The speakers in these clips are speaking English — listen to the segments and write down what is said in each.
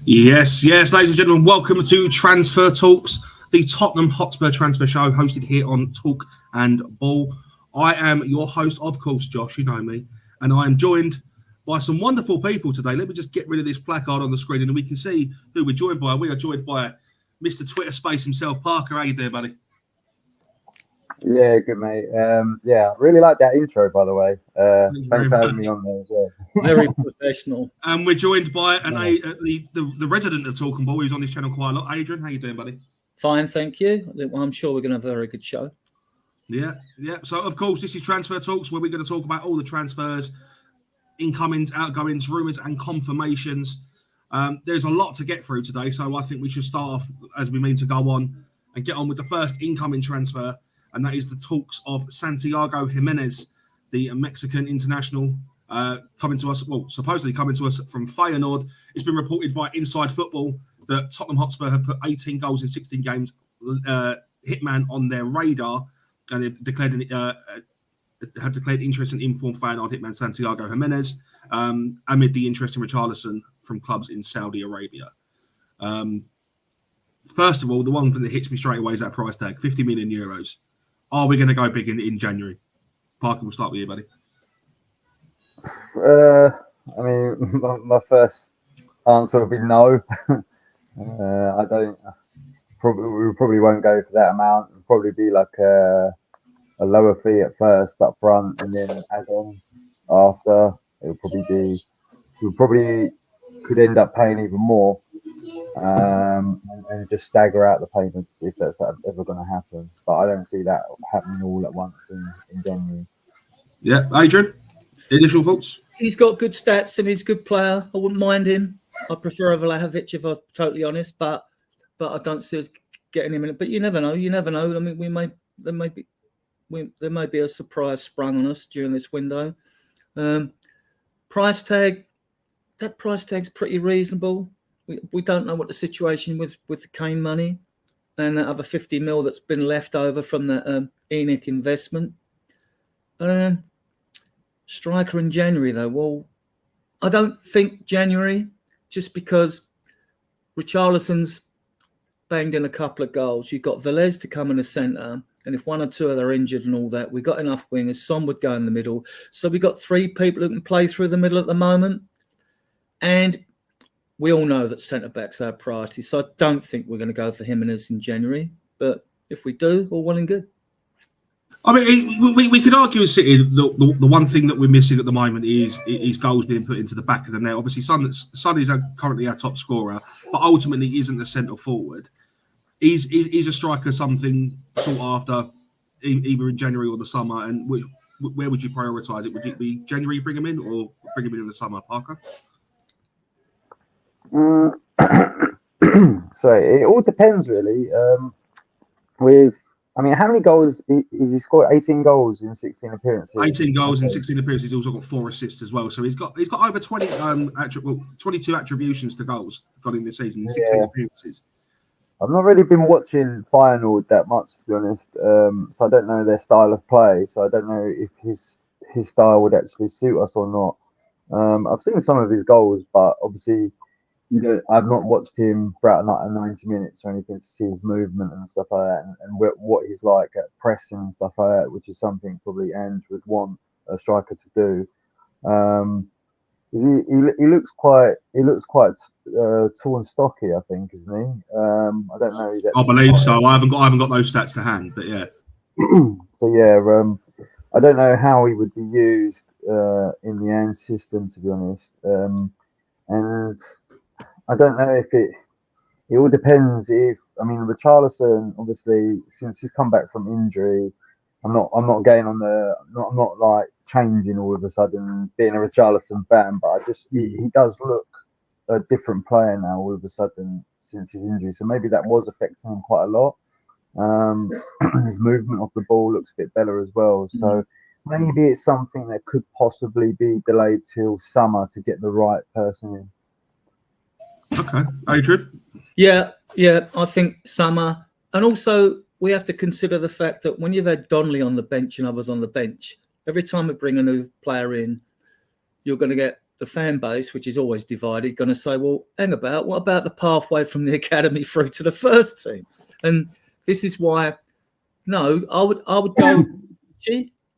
Yes, ladies and gentlemen, welcome to Transfer Talks, the Tottenham Hotspur Transfer Show, hosted here on Talk and Ball. I am your host, of course, Josh, you know me, and I am joined by some wonderful people today. Let me just get rid of this placard on the screen and we can see who we're joined by. We are joined by Mr. Twitter Space himself, Parker. How you doing, buddy? Yeah, good, mate. I really like that intro, by the way. Thanks for having me on there as well. Very professional. And we're joined by the resident of Talk and Ball, who's on this channel quite a lot. Adrian, how you doing, buddy? Fine, thank you. I'm sure we're going to have a very good show. Yeah. So, of course, this is Transfer Talks, where we're going to talk about all the transfers, incomings, outgoings, rumours and confirmations. There's a lot to get through today, so I think we should start off as we mean to go on and get on with the first incoming transfer, and that is the talks of Santiago Jimenez, the Mexican international, supposedly coming to us from Feyenoord. It's been reported by Inside Football that Tottenham Hotspur have put 18 goals in 16 games, hitman on their radar, and they've declared interest in informed Feyenoord hitman Santiago Jimenez amid the interest in Richarlison from clubs in Saudi Arabia. First of all, the one thing that hits me straight away is that price tag, 50 million euros. Are we going to go big in January? Parker, we'll start with you, buddy. My first answer would be no. I don't. We probably won't go for that amount. It'll probably be like a lower fee at first up front, and then add on after. It'll probably be. We probably could end up paying even more, and just stagger out the payments if that's ever going to happen. But I don't see that happening all at once in January. Yeah, Adrian, initial thoughts? He's got good stats and he's a good player. I wouldn't mind him. I prefer Vlahovic if I'm totally honest, but I don't see us getting him in it. But you never know. I mean, there may be a surprise sprung on us during this window. Price tag. That price tag's pretty reasonable. We don't know what the situation with the Kane money and that other 50 mil that's been left over from the ENIC investment. Striker in January, though. Well, I don't think January, just because Richarlison's banged in a couple of goals. You've got Velez to come in the centre, and if one or two of them are injured and all that, we've got enough wingers. Son would go in the middle. So we've got three people who can play through the middle at the moment. And we all know that centre-backs are a priority. So I don't think we're going to go for Jimenez in January. But if we do, all well and good. I mean, we could argue with City. The one thing that we're missing at the moment is goals being put into the back of the net. Obviously, Son is currently our top scorer, but ultimately isn't a centre forward. Is a striker something sought after either in January or the summer? And where would you prioritise it? Would it be January bring him in or bring him in the summer, Parker? Sorry, it all depends really. How many goals is he scored? 18 goals in 16 appearances. 18 goals in 16 appearances. He's also got 4 assists as well. So he's got over 22 attributions to goals got in this season in 16 appearances. I've not really been watching Feyenoord that much, to be honest. So I don't know their style of play. So I don't know if his style would actually suit us or not. I've seen some of his goals, but obviously, I've not watched him throughout 90 minutes or anything to see his movement and stuff like that, and what he's like at pressing and stuff like that, which is something probably Ange would want a striker to do. He looks quite tall and stocky, I think, isn't he? I don't know. I believe so. I haven't got those stats to hand, but yeah. So yeah, I don't know how he would be used in the Ange system, to be honest, and I don't know if it all depends. Richarlison, obviously, since he's come back from injury, I'm not going on I'm not like changing all of a sudden being a Richarlison fan, but he does look a different player now all of a sudden since his injury. So maybe that was affecting him quite a lot. His movement off the ball looks a bit better as well. So maybe it's something that could possibly be delayed till summer to get the right person in. Okay, Adrian? Yeah, I think summer. And also, we have to consider the fact that when you've had Donnelly on the bench and others on the bench, every time we bring a new player in, you're going to get the fan base, which is always divided, going to say, well, hang about, what about the pathway from the academy through to the first team? And this is why, no, I would go,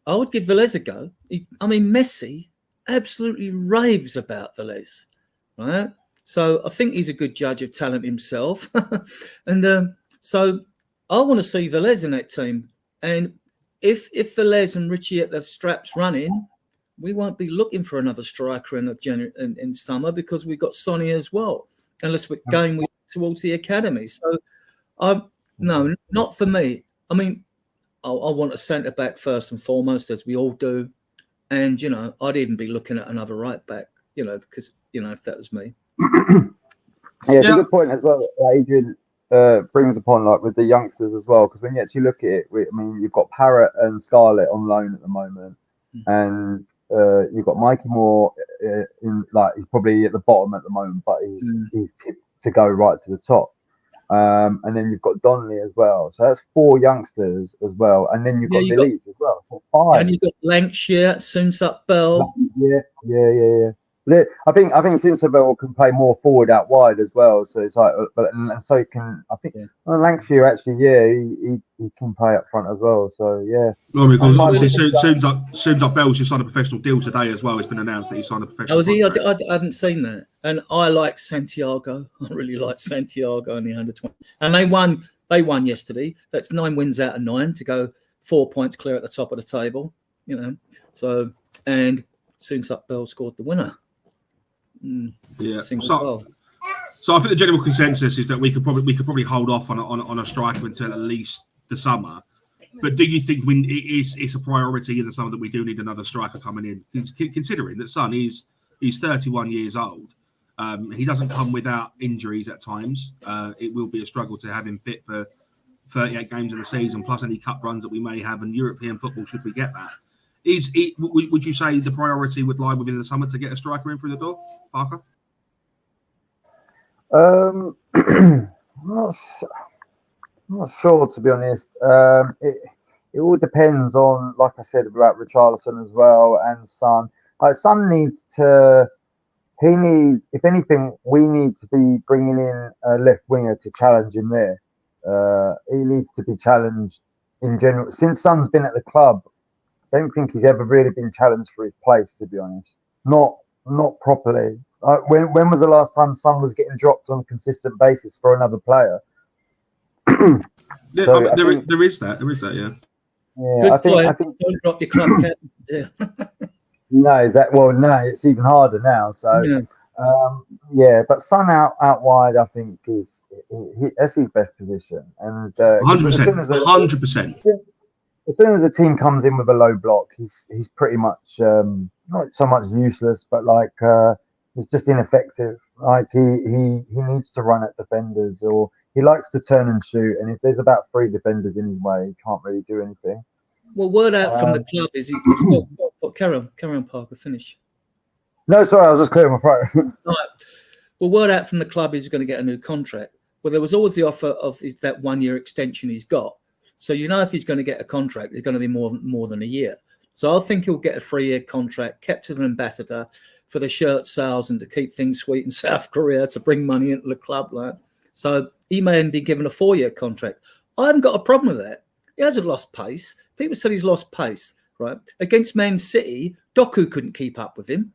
I would give Velez a go. Messi absolutely raves about Velez, right? So I think he's a good judge of talent himself. And so I want to see Velez in that team. And if Velez and Richie at the straps running, we won't be looking for another striker in summer, because we've got Sonny as well, unless we're going towards the academy. So, no, not for me. I mean, I want a centre back first and foremost, as we all do. And, I'd even be looking at another right back, because, if that was me. It's a good point as well. Adrian brings upon, like, with the youngsters as well, because when you actually look at it, you've got Parrott and Scarlett on loan at the moment, and you've got Mikey Moore he's probably at the bottom at the moment, but he's tipped to go right to the top. And then you've got Donnelly as well, so that's 4 youngsters as well, and then you've got Lilies as well, so 5. And you've got Lancashire, Sunsup Bell. Yeah. I think Sinsabel can play more forward out wide as well. So it's like, and so he can. I think Lancashire actually, he can play up front as well. So yeah. Well, because obviously Sunsup Bell's just signed a professional deal today as well. It's been announced that he signed a professional. Oh, is he? I haven't seen that. And I like Santiago. I really like Santiago in the under-20. And they won yesterday. That's 9 wins out of 9 to go 4 points clear at the top of the table. So, and Sunsup Bell scored the winner. So I think the general consensus is that we could probably hold off on a striker until at least the summer. But do you think it's a priority in the summer that we do need another striker coming in, considering that Son he's 31 years old? He doesn't come without injuries at times. It will be a struggle to have him fit for 38 games in the season, plus any cup runs that we may have in European football should we get that. Would you say the priority would lie within the summer to get a striker in through the door, Parker? Not sure, to be honest. It all depends on, like I said, about Richarlison as well, and Son. Like, Son needs to. If anything, we need to be bringing in a left winger to challenge him there. He needs to be challenged in general. Since Son's been at the club, I don't think he's ever really been challenged for his place, to be honest. Not properly. When was the last time Son was getting dropped on a consistent basis for another player? There is that, yeah. Yeah, Good I think don't drop your club captain. Yeah. No, it's even harder now. So but Son out wide, I think that's his best position. And 100%. As soon as a team comes in with a low block, he's pretty much not so much useless, but like he's just ineffective. Like he needs to run at defenders, or he likes to turn and shoot. And if there's about 3 defenders in his way, he can't really do anything. Well, word out from the club is carry on, Parker, finish. No, sorry, I was just clearing my throat. Right. Well, word out from the club is going to get a new contract. Well, there was always the offer of that 1-year extension he's got. So if he's going to get a contract, it's going to be more than a year. So I think he'll get a 3-year contract, kept as an ambassador for the shirt sales and to keep things sweet in South Korea, to bring money into the club. So he may be given a 4-year contract. I haven't got a problem with that. He hasn't lost pace. People said he's lost pace, right? Against Man City, Doku couldn't keep up with him,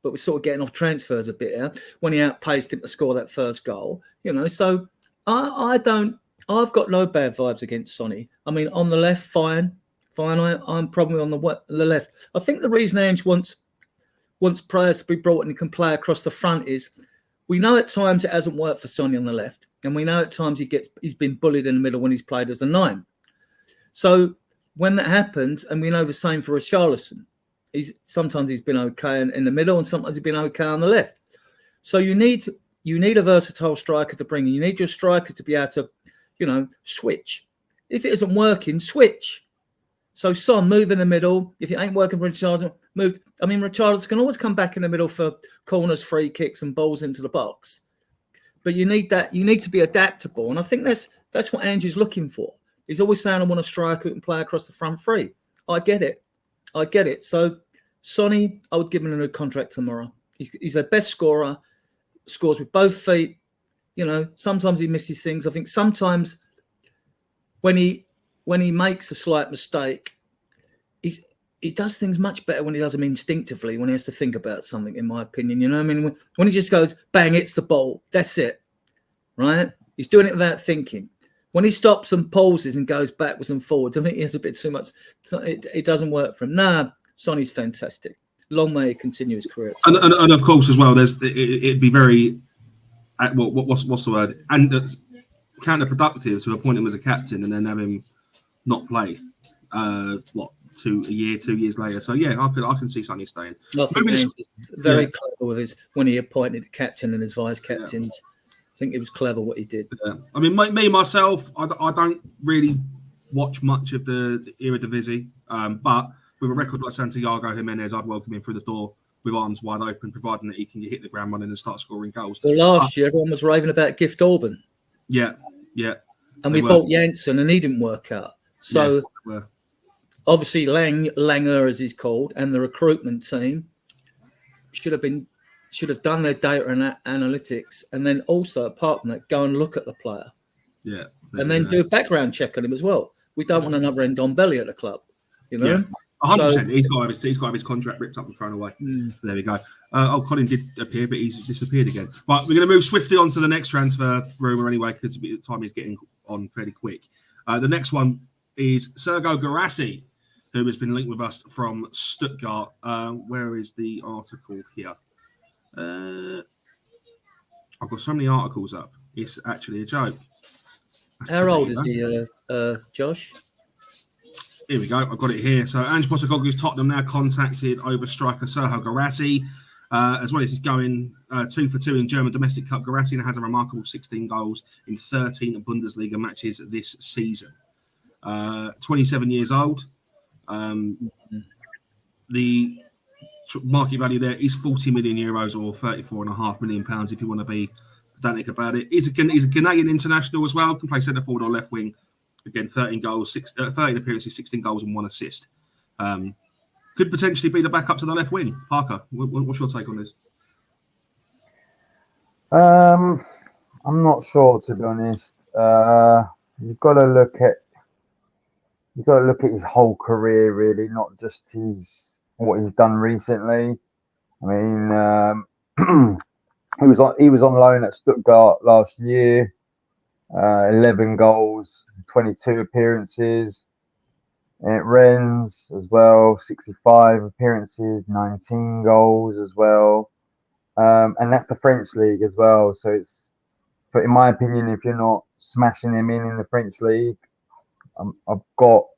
but we're sort of getting off transfers a bit here when he outpaced him to score that first goal. So I've got no bad vibes against Sonny. I mean, on the left, fine. I'm probably on the left. I think the reason Ange wants players to be brought in and can play across the front is we know at times it hasn't worked for Sonny on the left, and we know at times he's been bullied in the middle when he's played as a 9. So when that happens, and we know the same for Richarlison, sometimes he's been okay in the middle, and sometimes he's been okay on the left. So you need a versatile striker to bring in. You need your striker to be able to, switch. If it isn't working, switch. So Son, move in the middle. If it ain't working for Richarlison, move. I mean, Richarlison can always come back in the middle for corners, free kicks, and balls into the box. But you need that. You need to be adaptable, and I think that's what Ange's looking for. He's always saying, I want a striker who can play across the front 3. I get it. So Sonny, I would give him a new contract tomorrow. He's their best scorer, scores with both feet. Sometimes he misses things. I think sometimes when he makes a slight mistake, he does things much better when he does them instinctively, when he has to think about something, in my opinion. You know what I mean? When he just goes, bang, it's the ball. That's it, right? He's doing it without thinking. When he stops and pauses and goes backwards and forwards, I think he has a bit too much. It doesn't work for him. Nah, Sonny's fantastic. Long may he continue his career. And of course, as well, it'd be very, what's the word? And counterproductive to appoint him as a captain and then have him not play. 2 years later. So yeah, I can see Sonny staying. I think he's very clever with when he appointed the captain and his vice captains. I think it was clever what he did. I mean, me myself, I don't really watch much of the Eredivisie, but with a record like Santiago Jimenez, I'd welcome him through the door with arms wide open, providing that he can hit the ground running and start scoring goals. Well, last year everyone was raving about Gift Orban. Yeah. And we bought Janssen and he didn't work out. So obviously Langer, as he's called, and the recruitment team should have done their data and analytics, and then also apart from that, go and look at the player. Yeah. And then do a background check on him as well. We don't want another Ndombele at the club, you know. 100%. He's got to have his contract ripped up and thrown away. There we go. Colin did appear, but he's disappeared again. But we're going to move swiftly on to the next transfer rumour anyway, because the time is getting on fairly quick. The next one is Sergio Guirassy, who has been linked with us from Stuttgart. Where is the article here? I've got so many articles up. It's actually a joke. How old is he, Josh? Here we go. I've got it here. So Ange Postecoglou's Tottenham now contacted over striker Sergio Guirassy, as well as he's going 2 for 2 in German domestic cup. Guirassy has a remarkable 16 goals in 13 Bundesliga matches this season. 27 years old. The market value there is 40 million euros or 34.5 million pounds if you want to be pedantic about it. He's a Ghanaian international as well. Can play centre forward or left wing. Again, 13 goals, 13 appearances, 16 goals and 1 assist. Could potentially be the backup to the left wing. Parker, what's your take on this? I'm not sure, to be honest. You've got to look at his whole career, really, not just what he's done recently. I mean, he was on loan at Stuttgart last year. 11 goals, 22 appearances. At Rennes as well, 65 appearances, 19 goals as well. And that's the French league as well. So in my opinion, if you're not smashing him in the French league, I've got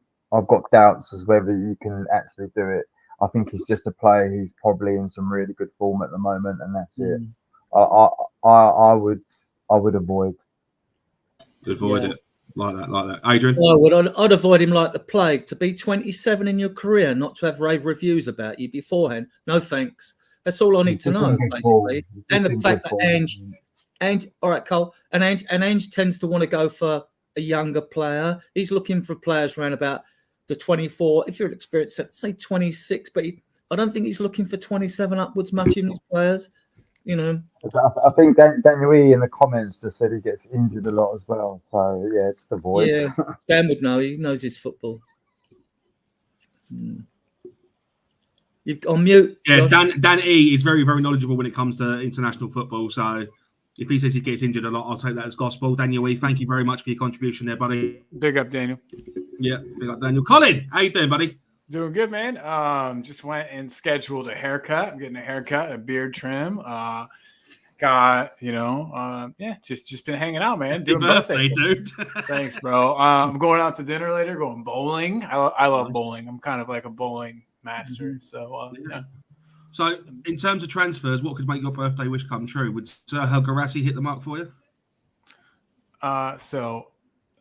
doubts as whether you can actually do it. I think he's just a player who's probably in some really good form at the moment, and that's it. I would avoid. Avoid it like that. Adrian? Well, I'd avoid him like the plague. To be 27 in your career, not to have rave reviews about you beforehand. No thanks. That's all I need to know, basically. And the fact that Ange, all right, Cole, and Ange tends to want to go for a younger player. He's looking for players around about the 24. If you're an experienced, say 26, but I don't think he's looking for 27 upwards much in his players. You know, I think Daniel E in the comments just said he gets injured a lot as well. So yeah, it's avoid. Yeah, Dan would know. He knows his football. You've on mute. Yeah, Josh. Dan E is very, very knowledgeable when it comes to international football. So if he says he gets injured a lot, I'll take that as gospel. Daniel E, thank you very much for your contribution there, buddy. Big up, Daniel. Yeah, big up, Daniel. Colin, how you doing, buddy? Doing good, man. Just went and scheduled a haircut. I'm getting a haircut, a beard trim. Just been hanging out, man. Doing birthday, dude. Thanks, bro. I'm going out to dinner later, going bowling. I love bowling. I'm kind of like a bowling master. So, yeah. So, in terms of transfers, what could make your birthday wish come true? Would Sergio Guirassy hit the mark for you? So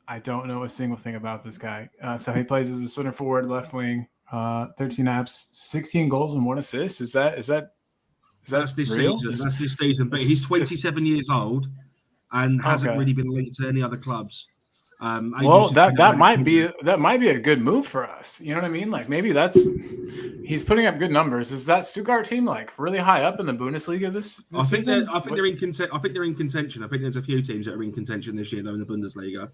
I don't know a single thing about this guy. So he plays as a center forward, left wing. 13 apps, 16 goals and 1 assist. Is that That's this real? season. That's this season. But he's 27 years old and hasn't really been linked to any other clubs. Well, that might be a good move for us. You know what I mean? Like maybe he's putting up good numbers. Is that Stuttgart team like really high up in the Bundesliga this season? I think they're in contention. I think there's a few teams that are in contention this year though in the Bundesliga.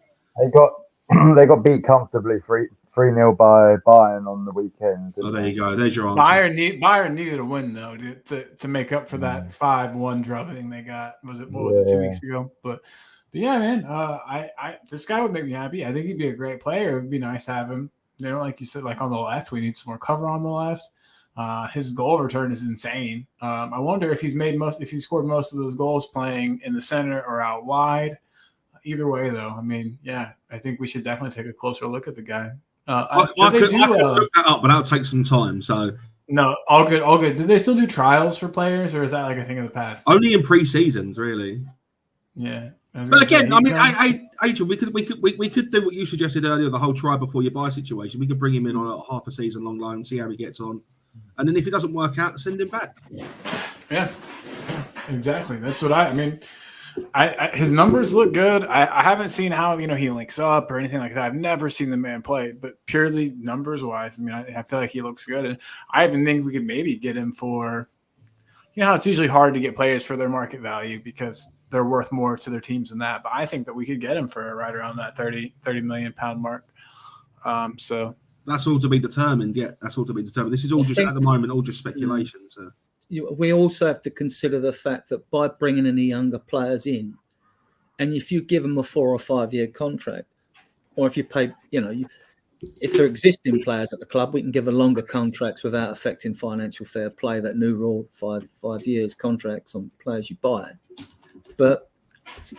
They got beat comfortably 3-0 by Bayern on the weekend. Oh, there you go. There's your answer. Bayern needed a win though to make up for that 5-1 drubbing they got. Was it 2 weeks ago? But yeah, man. This guy would make me happy. I think he'd be a great player. It would be nice to have him. You know, like you said, like on the left, we need some more cover on the left. His goal return is insane. I wonder if he scored most of those goals playing in the center or out wide. Either way, though, I mean, yeah, I think we should definitely take a closer look at the guy. I could look that up, but that'll take some time. So no, all good. Do they still do trials for players, or is that like a thing of the past? Only in pre-seasons, really. Yeah, but again, I mean, Adrian, we could do what you suggested earlier, the whole try before you buy situation. We could bring him in on a half a season long loan, see how he gets on, and then if it doesn't work out, send him back. Yeah, exactly. That's what I mean. His numbers look good. I haven't seen how he links up or anything like that. I've never seen the man play, but purely numbers wise, I mean, I feel like he looks good, and I even think we could maybe get him for, how it's usually hard to get players for their market value because they're worth more to their teams than that. But I think that we could get him for right around that 30 million pound mark. So that's all to be determined. Yeah, that's all to be determined. This is all at the moment, all just speculation. So. We also have to consider the fact that by bringing any younger players in, and if you give them a 4 or 5 year contract, or if you pay, if they're existing players at the club, we can give a longer contracts without affecting financial fair play. That new rule, 5 years contracts on players you buy. But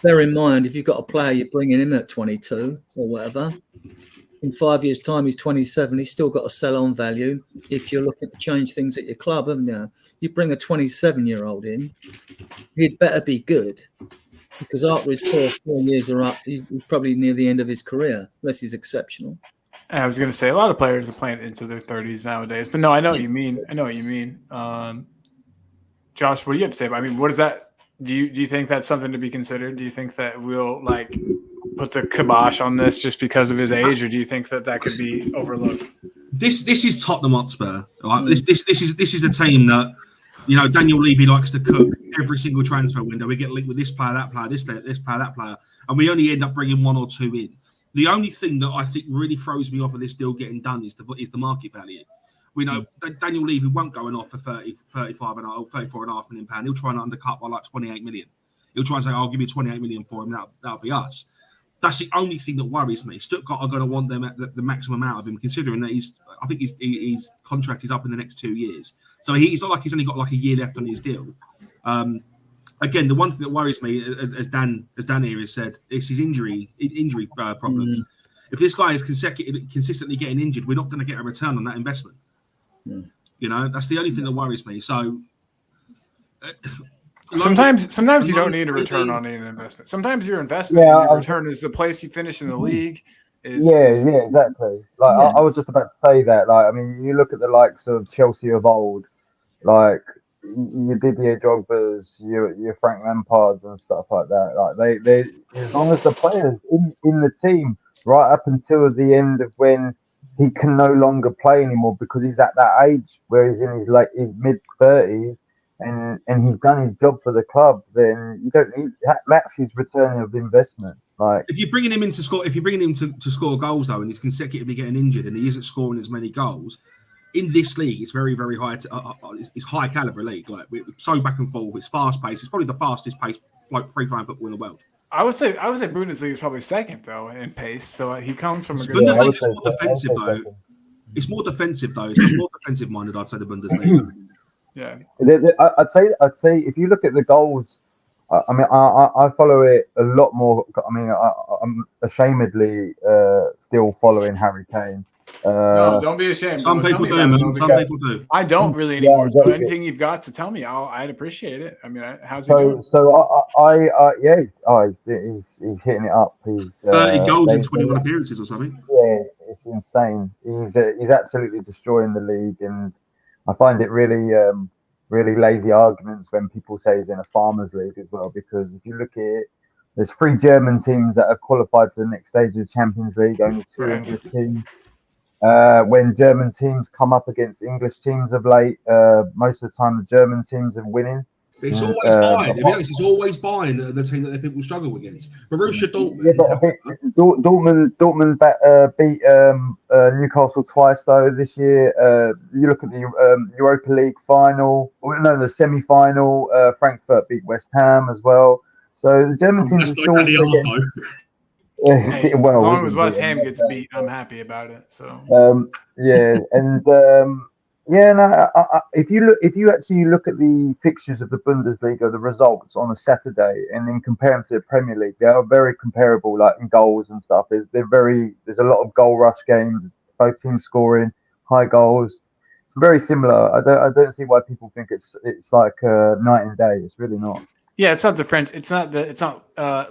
bear in mind, if you've got a player you're bringing in at 22 or whatever, in 5 years' time, he's 27. He's still got a sell-on value. If you're looking to change things at your club, haven't you? You bring a 27-year-old in, he'd better be good because after his 4 years are up, he's probably near the end of his career, unless he's exceptional. I was going to say a lot of players are playing into their 30s nowadays, but no, I know what you mean. Josh, what do you have to say about? I mean, what is that? Do you think that's something to be considered? Do you think that we'll put the kibosh on this just because of his age, or do you think that could be overlooked? This is Tottenham Hotspur. Right? This is a team that Daniel Levy likes to cook every single transfer window. We get linked with this player, that player, this player, that player, and we only end up bringing 1 or 2 in. The only thing that I think really throws me off of this deal getting done is the market value. We know Daniel Levy won't go and offer 30, 35 and 34.5 million pound. He'll try and undercut by like 28 million. He'll try and say, "I'll give you 28 million for him." That'll be us. That's the only thing that worries me. Stuttgart are going to want them at the maximum amount of him, considering that I think his contract is up in the next 2 years. So he's not like he's only got like a year left on his deal. Again, the one thing that worries me, as Dan here has said, is his injury problems. If this guy is consistently getting injured, we're not going to get a return on that investment. That's the only thing that worries me. So. Sometimes you don't need a return on an investment. Sometimes your investment and your return is the place you finish in the league. Exactly. I was just about to say that. I mean, you look at the likes of Chelsea of old, like your Didier Drogba's, your Frank Lampard's and stuff like that. Like they as long as the players in the team right up until the end of when he can no longer play anymore because he's at that age where he's in his mid-30s. And he's done his job for the club, then you don't need that's his return of investment. Like if you're bringing him in to score, to score goals though, and he's consecutively getting injured and he isn't scoring as many goals in this league, it's very, very high. It's high caliber league. Like we're so back and forth. It's fast paced. It's probably the fastest paced free flowing football in the world. I would say Bundesliga is probably second though in pace. So he comes from a good. Bundesliga is more defensive though. It's more defensive though. It's more defensive minded. I'd say the Bundesliga. Yeah, I'd say if you look at the goals, I mean, I follow it a lot more. I mean, I'm ashamedly still following Harry Kane. No, don't be ashamed. Some people do, man. Some people do. I don't really anymore. So anything you've got to tell me, I'd appreciate it. I mean, how's he doing? He's hitting it up. He's 30 goals in 21 appearances or something. Yeah, it's insane. He's absolutely destroying the league, and I find it really lazy arguments when people say he's in a farmers league as well. Because if you look at it, there's 3 German teams that are qualified for the next stage of the Champions League, only 2 Right. English teams. When German teams come up against English teams of late, most of the time the German teams are winning. It's always Bayern. If you notice, it's always Bayern, the team that people struggle against. Borussia Dortmund. Yeah, but I think Dortmund beat Newcastle twice though this year. You look at the Europa League final, the semi-final. Frankfurt beat West Ham as well. So the German teams are still. Hey, Well, as long as West Ham gets beat, I'm happy about it. So yeah, and yeah, no. If you actually look at the fixtures of the Bundesliga, the results on a Saturday, and then compare them to the Premier League, they are very comparable. Like in goals and stuff, there's a lot of goal rush games. Both teams scoring high goals. It's very similar. I don't see why people think it's like night and day. It's really not. Yeah, it's not the French. It's not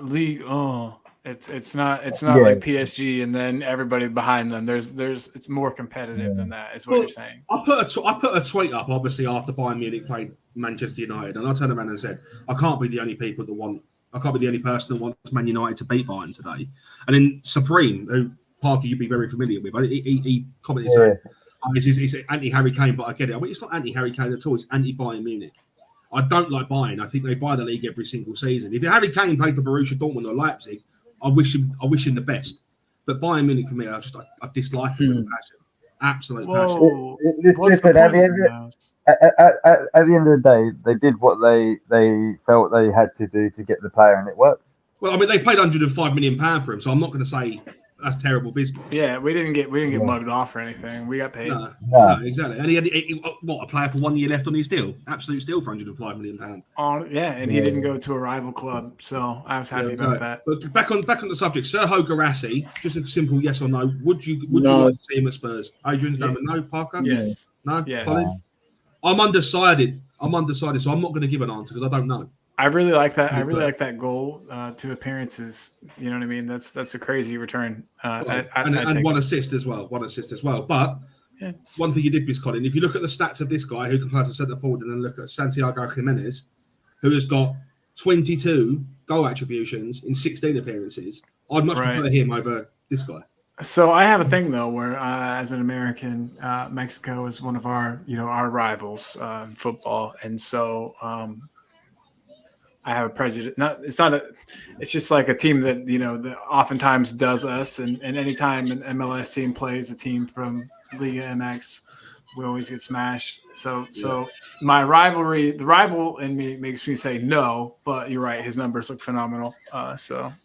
league. Oh. It's not Yeah. like PSG and then everybody behind them. It's more competitive than that. Is what you're saying. I put a tweet up obviously after Bayern Munich played Manchester United, and I turned around and said I can't be the only person that wants Man United to beat Bayern today. And then Supreme, who Parker you'd be very familiar with, he commented saying, "It's anti-Harry Kane," but I get it. I mean, it's not anti-Harry Kane at all. It's anti-Bayern Munich. I don't like Bayern. I think they buy the league every single season. If Harry Kane played for Borussia Dortmund or Leipzig, I wish him the best. But Bayern Munich for me, I dislike him with a passion. Absolute passion. Listen, at the end of the day, they did what they felt they had to do to get the player, and it worked. Well, I mean, they paid £105 million for him, so I'm not going to say that's terrible business. Yeah, we didn't get mugged off or anything. We got paid. No, exactly. And he had a player for 1 year left on his deal. Absolute steal for £105 million. And he didn't go to a rival club, so I was happy about that. But back on the subject, Sergio Guirassy, just a simple yes or no. Would you like to see him at Spurs? Adrian's going with no. Parker? Yes. No. Yes. Colin? I'm undecided, so I'm not going to give an answer because I don't know. I really like that. I really like that goal, 2 appearances. You know what I mean? That's a crazy return. And one assist as well. But one thing you did miss, Colin, if you look at the stats of this guy who can play as a centre forward, and then look at Santiago Jimenez, who has got 22 goal attributions in 16 appearances, I'd much prefer him over this guy. So I have a thing though, where as an American, Mexico is one of our rivals in football, and so. I have a prejudice. It's just like a team that that oftentimes does us, and anytime an MLS team plays a team from Liga MX, we always get smashed. So my the rival in me makes me say no, but you're right, his numbers look phenomenal. There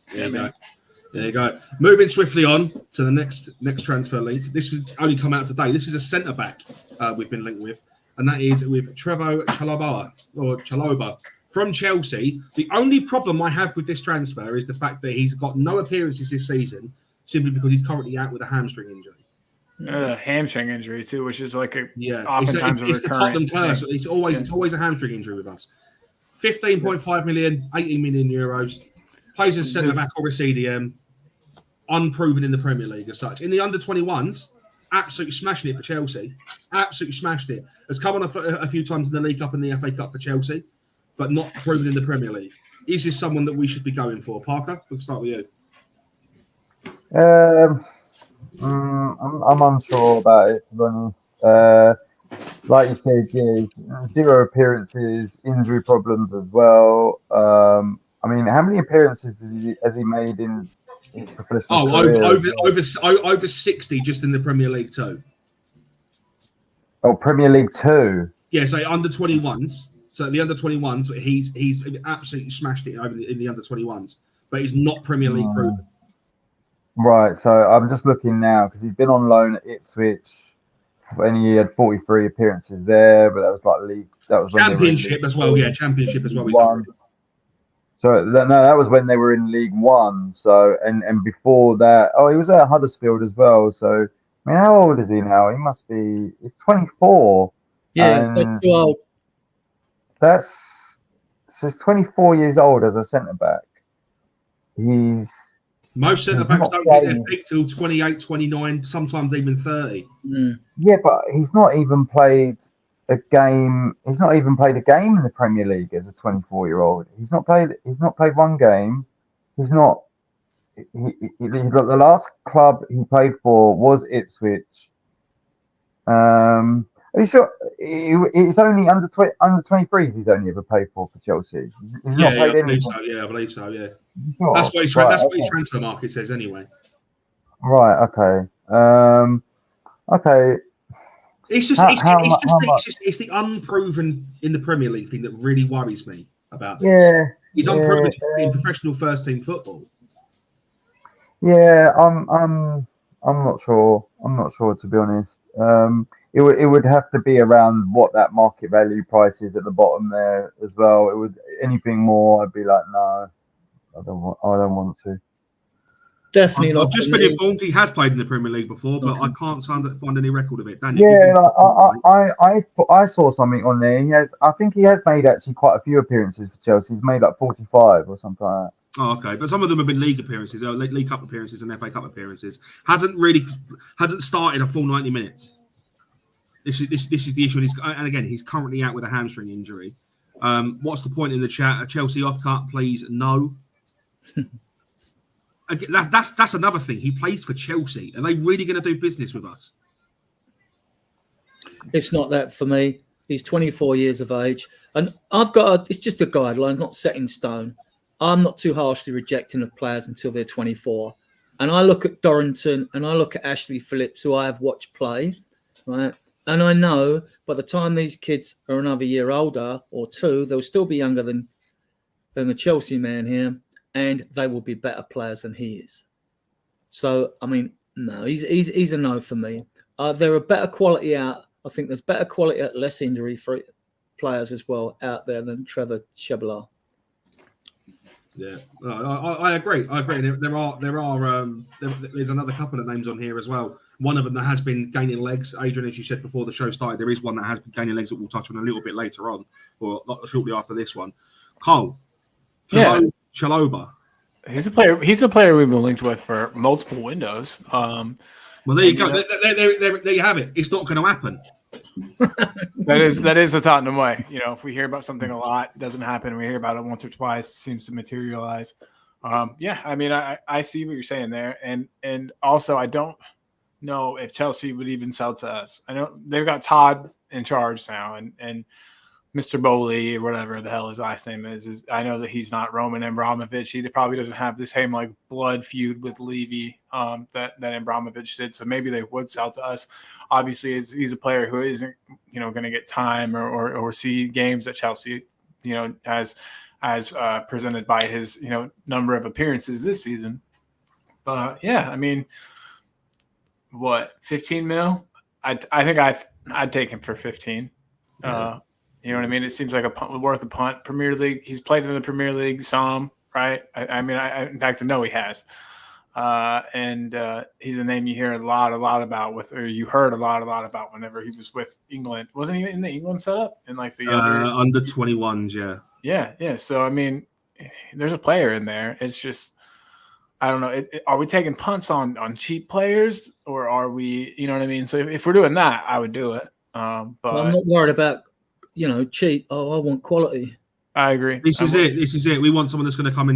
you go. Moving swiftly on to the next transfer link. This was only come out today. This is a centre back we've been linked with, and that is with Trevoh Chalobah. From Chelsea. The only problem I have with this transfer is the fact that he's got no appearances this season simply because he's currently out with a hamstring injury. Hamstring injury too, which is like oftentimes it's the Tottenham curse. It's always a hamstring injury with us. 15.5 million, 80 million euros. Plays as centre back or a CDM. Unproven in the Premier League as such. In the under 21s, absolutely smashing it for Chelsea. Absolutely smashed it. Has come on a few times in the League Cup and the FA Cup for Chelsea, but not proven in the Premier League. Is this someone that we should be going for? Parker, we'll start with you. I'm unsure about it, to be honest. Like you said, 0 appearances, injury problems as well. I mean, how many appearances has he made in his professional career? Over 60 just in the Premier League too. Oh, Premier League 2? Yeah, so under 21s. So the under 21s, he's absolutely smashed it over in the under 21s, but he's not Premier League proven. Right. So I'm just looking now because he's been on loan at Ipswich, and he had 43 appearances there, but that was like league. That was Championship as well. Yeah, Championship as well. So that was when they were in League One. So and before that, he was at Huddersfield as well. So I mean, how old is he now? He must be. He's 24. Yeah, that's too old. He's 24 years old as a centre back. Most centre backs don't get their peak till 28, 29, sometimes even 30. Yeah, but he's not even played a game. He's not even played a game in the Premier League as a 24-year-old. He's not played one game. he's not. The last club he played for was Ipswich. Are you sure? It's only under 23s he's only ever played for Chelsea. He's not played I any. believe so. Yeah, I believe so. Yeah, Sure. that's what his Right, what his transfer market says anyway. Right. Okay. Okay. It's just, How it's the unproven in the Premier League thing that really worries me about this. Yeah. He's unproven in professional first team football. Yeah. I'm not sure. I'm not sure, to be honest. It would have to be around what that market value price is at the bottom there as well. It would anything more, I'd be like, no, I don't want to. Definitely not. I've just been informed he has played in the Premier League before, but I can't find any record of it. Daniel, yeah, I saw something on there. I think he has made actually quite a few appearances for Chelsea. He's made like 45 or something like that. Oh, okay, but some of them have been league appearances, League Cup appearances, and FA Cup appearances. Hasn't started a full 90 minutes. This is the issue, and again, he's currently out with a hamstring injury. What's the point in the chat? A Chelsea off cut, please? No. Again, that's another thing. He plays for Chelsea. Are they really going to do business with us? It's not that for me. He's 24 years of age, and it's just a guideline, not set in stone. I'm not too harshly rejecting of players until they're 24. And I look at Dorrington and I look at Ashley Phillips, who I have watched play, right? And I know by the time these kids are another year older or two, they'll still be younger than the Chelsea man here, and they will be better players than he is. So, I mean, no, he's a no for me. There are better quality out. I think there's better quality at less injury for players as well out there than Trevor Cheblar. Yeah, I agree. There's another couple of names on here as well. One of them that has been gaining legs. Adrian, as you said before the show started, there is one that has been gaining legs that we'll touch on a little bit later on, or shortly after this one. Cole, Chalobah. He's a player we've been linked with for multiple windows. Well, there you go. There you have it. It's not going to happen. That is the Tottenham way. You know, if we hear about something a lot, it doesn't happen. We hear about it once or twice, seems to materialize. Yeah, I mean, I see what you're saying there, and also I don't know if Chelsea would even sell to us. I know they've got Todd in charge now, and Mr. Bowley, or whatever the hell his last name is I know that he's not Roman Abramovich. He probably doesn't have the same like blood feud with Levy that Abramovich did. So maybe they would sell to us. Obviously, he's a player who isn't going to get time or see games that Chelsea has presented by his number of appearances this season. But yeah, I mean, what 15 mil? I think I'd take him for 15. Yeah. You know what I mean? It seems like worth a punt. Premier League. He's played in the Premier League some, right? I mean, in fact, I know he has. And he's a name you hear a lot about or you heard a lot about whenever he was with England. Wasn't he in the England setup in like the under 21s? Yeah. Yeah. So I mean, there's a player in there. It's just I don't know. Are we taking punts on cheap players, or are we? You know what I mean? So if we're doing that, I would do it. But I'm not worried about cheap. Oh, I want quality. I agree. This is it. We want someone that's going to come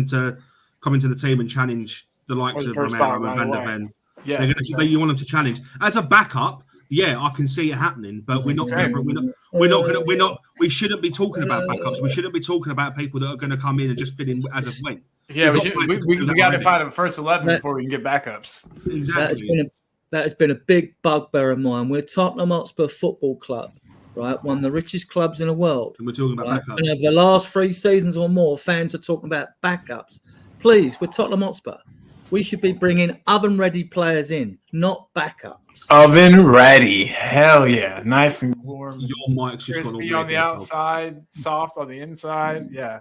into the team and challenge the likes of Romero and Van der Ven. Yeah, you want them to challenge as a backup. Yeah, I can see it happening, but we shouldn't be talking about backups. We shouldn't be talking about people that are going to come in and just fit in as a wing. Yeah, we got to find a first 11 before we can get backups. Exactly. That has been a big bugbear of mine. We're Tottenham Hotspur Football Club, right? One of the richest clubs in the world. And we're talking about backups. And over the last 3 seasons or more, fans are talking about backups. Please, we're Tottenham Hotspur. We should be bringing oven-ready players in, not backups. Oven ready, hell yeah, nice and warm. Your mic's just gone crispy on the outside, soft on the inside. Yeah.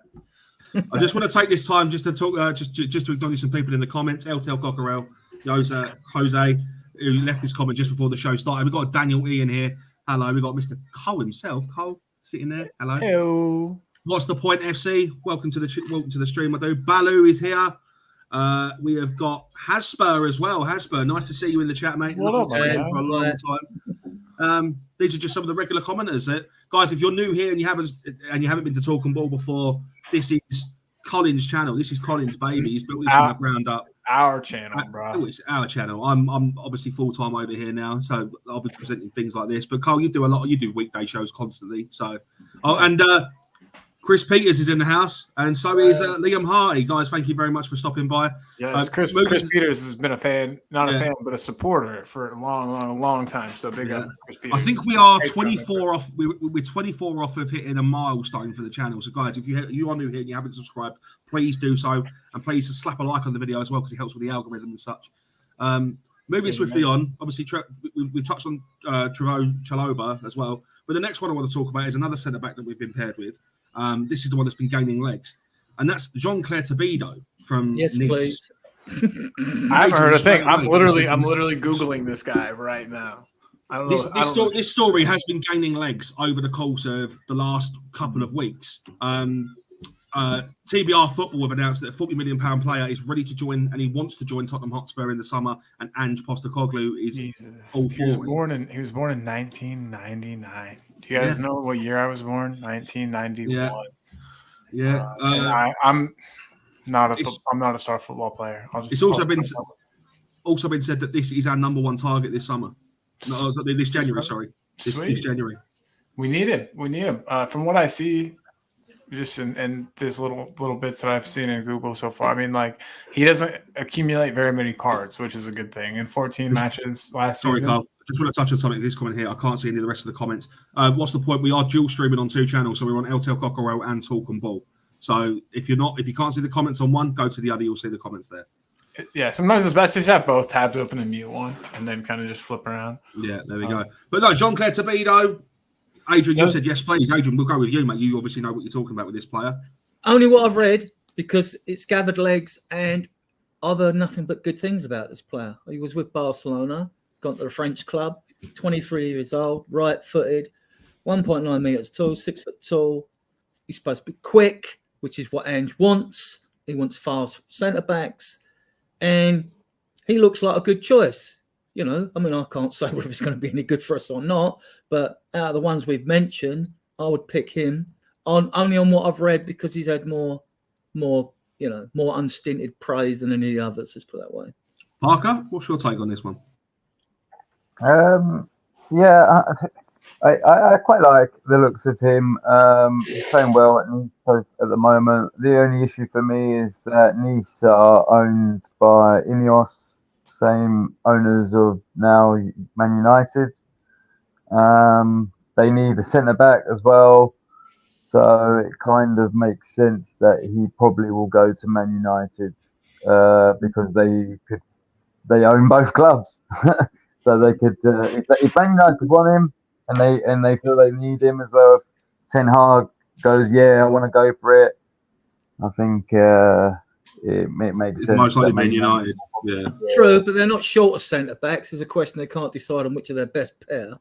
I just want to take this time just to talk, just to acknowledge some people in the comments. LTL Cockerell, Jose, who left this comment just before the show started. We've got Daniel E in here. Hello. We've got Mr. Cole himself. Cole sitting there. Hello. Hello. What's the point, FC? Welcome to the stream, I do. Balu is here. We have got Hotspur as well. Hotspur, nice to see you in the chat, mate. What up, man? For a long time. These are just some of the regular commenters. Guys, if you're new here and you haven't been to Talking Ball before, this is Colin's channel. This is Colin's baby. He's built this from the ground up. Our channel, bro. Oh, it's our channel. I'm obviously full time over here now, so I'll be presenting things like this. But Cole, you do weekday shows constantly. So, and Chris Peters is in the house, and so is Liam Hardy. Guys, thank you very much for stopping by. Yes, Chris Peters has been a fan, not a fan, but a supporter for a long time. So big up Chris Peters. I think we are 24 off. We're 24 off of hitting a milestone for the channel. So, guys, if you are new here and you haven't subscribed, please do so, and please slap a like on the video as well because it helps with the algorithm and such. Moving swiftly on, obviously we touched on Trevoh Chalobah as well, but the next one I want to talk about is another centre back that we've been paired with. This is the one that's been gaining legs, and that's Jean-Claire Todibo from Nice. Please. I haven't heard a thing. I'm literally Googling this guy right now. I don't know. This story has been gaining legs over the course of the last couple of weeks. TBR Football have announced that a £40 million player is ready to join, and he wants to join Tottenham Hotspur in the summer. And Ange Postecoglou is all for it. He was born in 1999. Do you guys know what year I was born? 1991. Yeah. I'm not a star football player. It's also been said that this is our number one target this summer. No, this January. Sorry, this January. We need him. From what I see, just in this little bits that I've seen in Google so far, I mean, like, he doesn't accumulate very many cards, which is a good thing. In 14 matches last season. Sorry, Carl. I just want to touch on something. This comment here, I can't see any of the rest of the comments. What's the point? We are dual streaming on two channels, so we're on LTL Cockerel and Talk and Ball. So if you can't see the comments on one, go to the other. You'll see the comments there. Yeah, sometimes it's best to have both tabs open and mute one, and then kind of just flip around. Yeah, there we go. But no, Jean-Claire Todibo. Adrian, you said yes, please. Adrian, we'll go with you, mate. You obviously know what you're talking about with this player. Only what I've read, because it's gathered legs, and I've heard nothing but good things about this player. He was with Barcelona, gone to the French club, 23 years old, right-footed, 1.9 metres tall, 6 foot tall. He's supposed to be quick, which is what Ange wants. He wants fast centre-backs, and he looks like a good choice. You know, I mean, I can't say whether it's going to be any good for us or not, but out of the ones we've mentioned, I would pick him only on what I've read, because he's had more unstinted praise than any others. Let's put it that way. Parker, what's your take on this one? Yeah, I quite like the looks of him. He's playing well at Nice at the moment. The only issue for me is that Nice are owned by Ineos, same owners of now Man United. They need a centre back as well, so it kind of makes sense that he probably will go to Man United because they own both clubs, so they could if Man United want him and they feel they need him as well. If Ten Hag goes, I want to go for it, I think it makes sense. Most likely Man United. Yeah, true, but they're not short of centre backs. There's a question they can't decide on which of their best pair.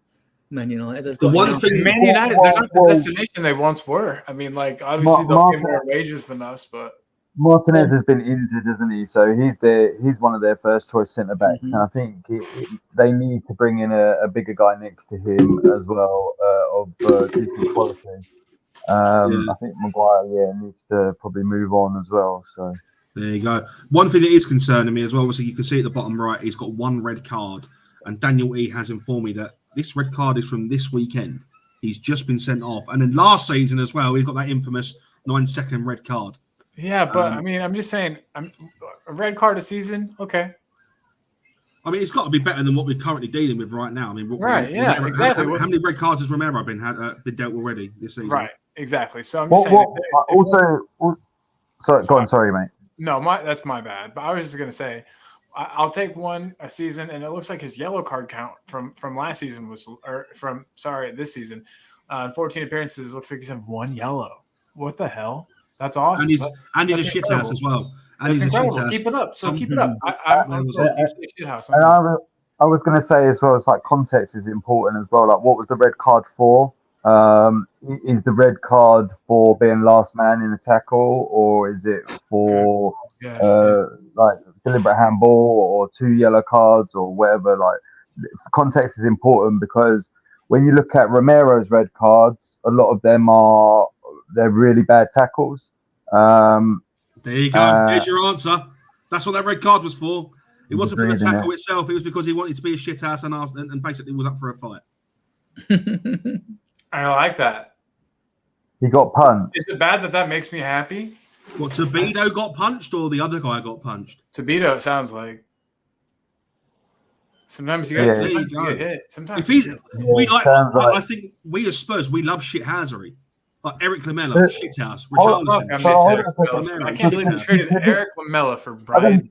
Man United. The one thing, Man United, they're not the destination they once were. I mean, like, obviously they'll pay more wages than us, but Martinez has been injured, isn't he? So he's one of their first choice centre backs, and I think they need to bring in a bigger guy next to him as well of decent quality. I think Maguire, needs to probably move on as well. So there you go. One thing that is concerning me as well, obviously you can see at the bottom right, he's got one red card, and Daniel E has informed me that this red card is from this weekend. He's just been sent off, and then last season as well, he got that infamous 9-second red card. Yeah, but I mean, I'm just saying, a red card a season, okay. I mean, it's got to be better than what we're currently dealing with right now. I mean, Romero, exactly. How many red cards has Romero been dealt already this season? Right, exactly. So I'm just saying. Sorry, mate. No, that's my bad. But I was just gonna say, I'll take one a season, and it looks like his yellow card count from last season this season, 14 appearances. Looks like he's had one yellow. What the hell? That's awesome. And he's a shithouse as well. And that's incredible. Keep it up. So keep it up. I'm shithouse. And I was going to say as well, it's like context is important as well. Like, what was the red card for? Is the red card for being last man in a tackle, or is it for like deliberate handball or 2 yellow cards or whatever? Like, context is important, because when you look at Romero's red cards, a lot of them they're really bad tackles. There you go. There's your answer. That's what that red card was for. It wasn't for the tackle itself. It was because he wanted to be a shit house and basically was up for a fight. I like that. He got punched. Is it bad that makes me happy? What, Tabedo got punched or the other guy got punched? Tabedo, it sounds like. Sometimes you get hit. Sometimes I think we as Spurs, we love shithousery. Like Eric Lamela, shithouse. Richarlison. I can't believe you traded Eric Lamela for Brian.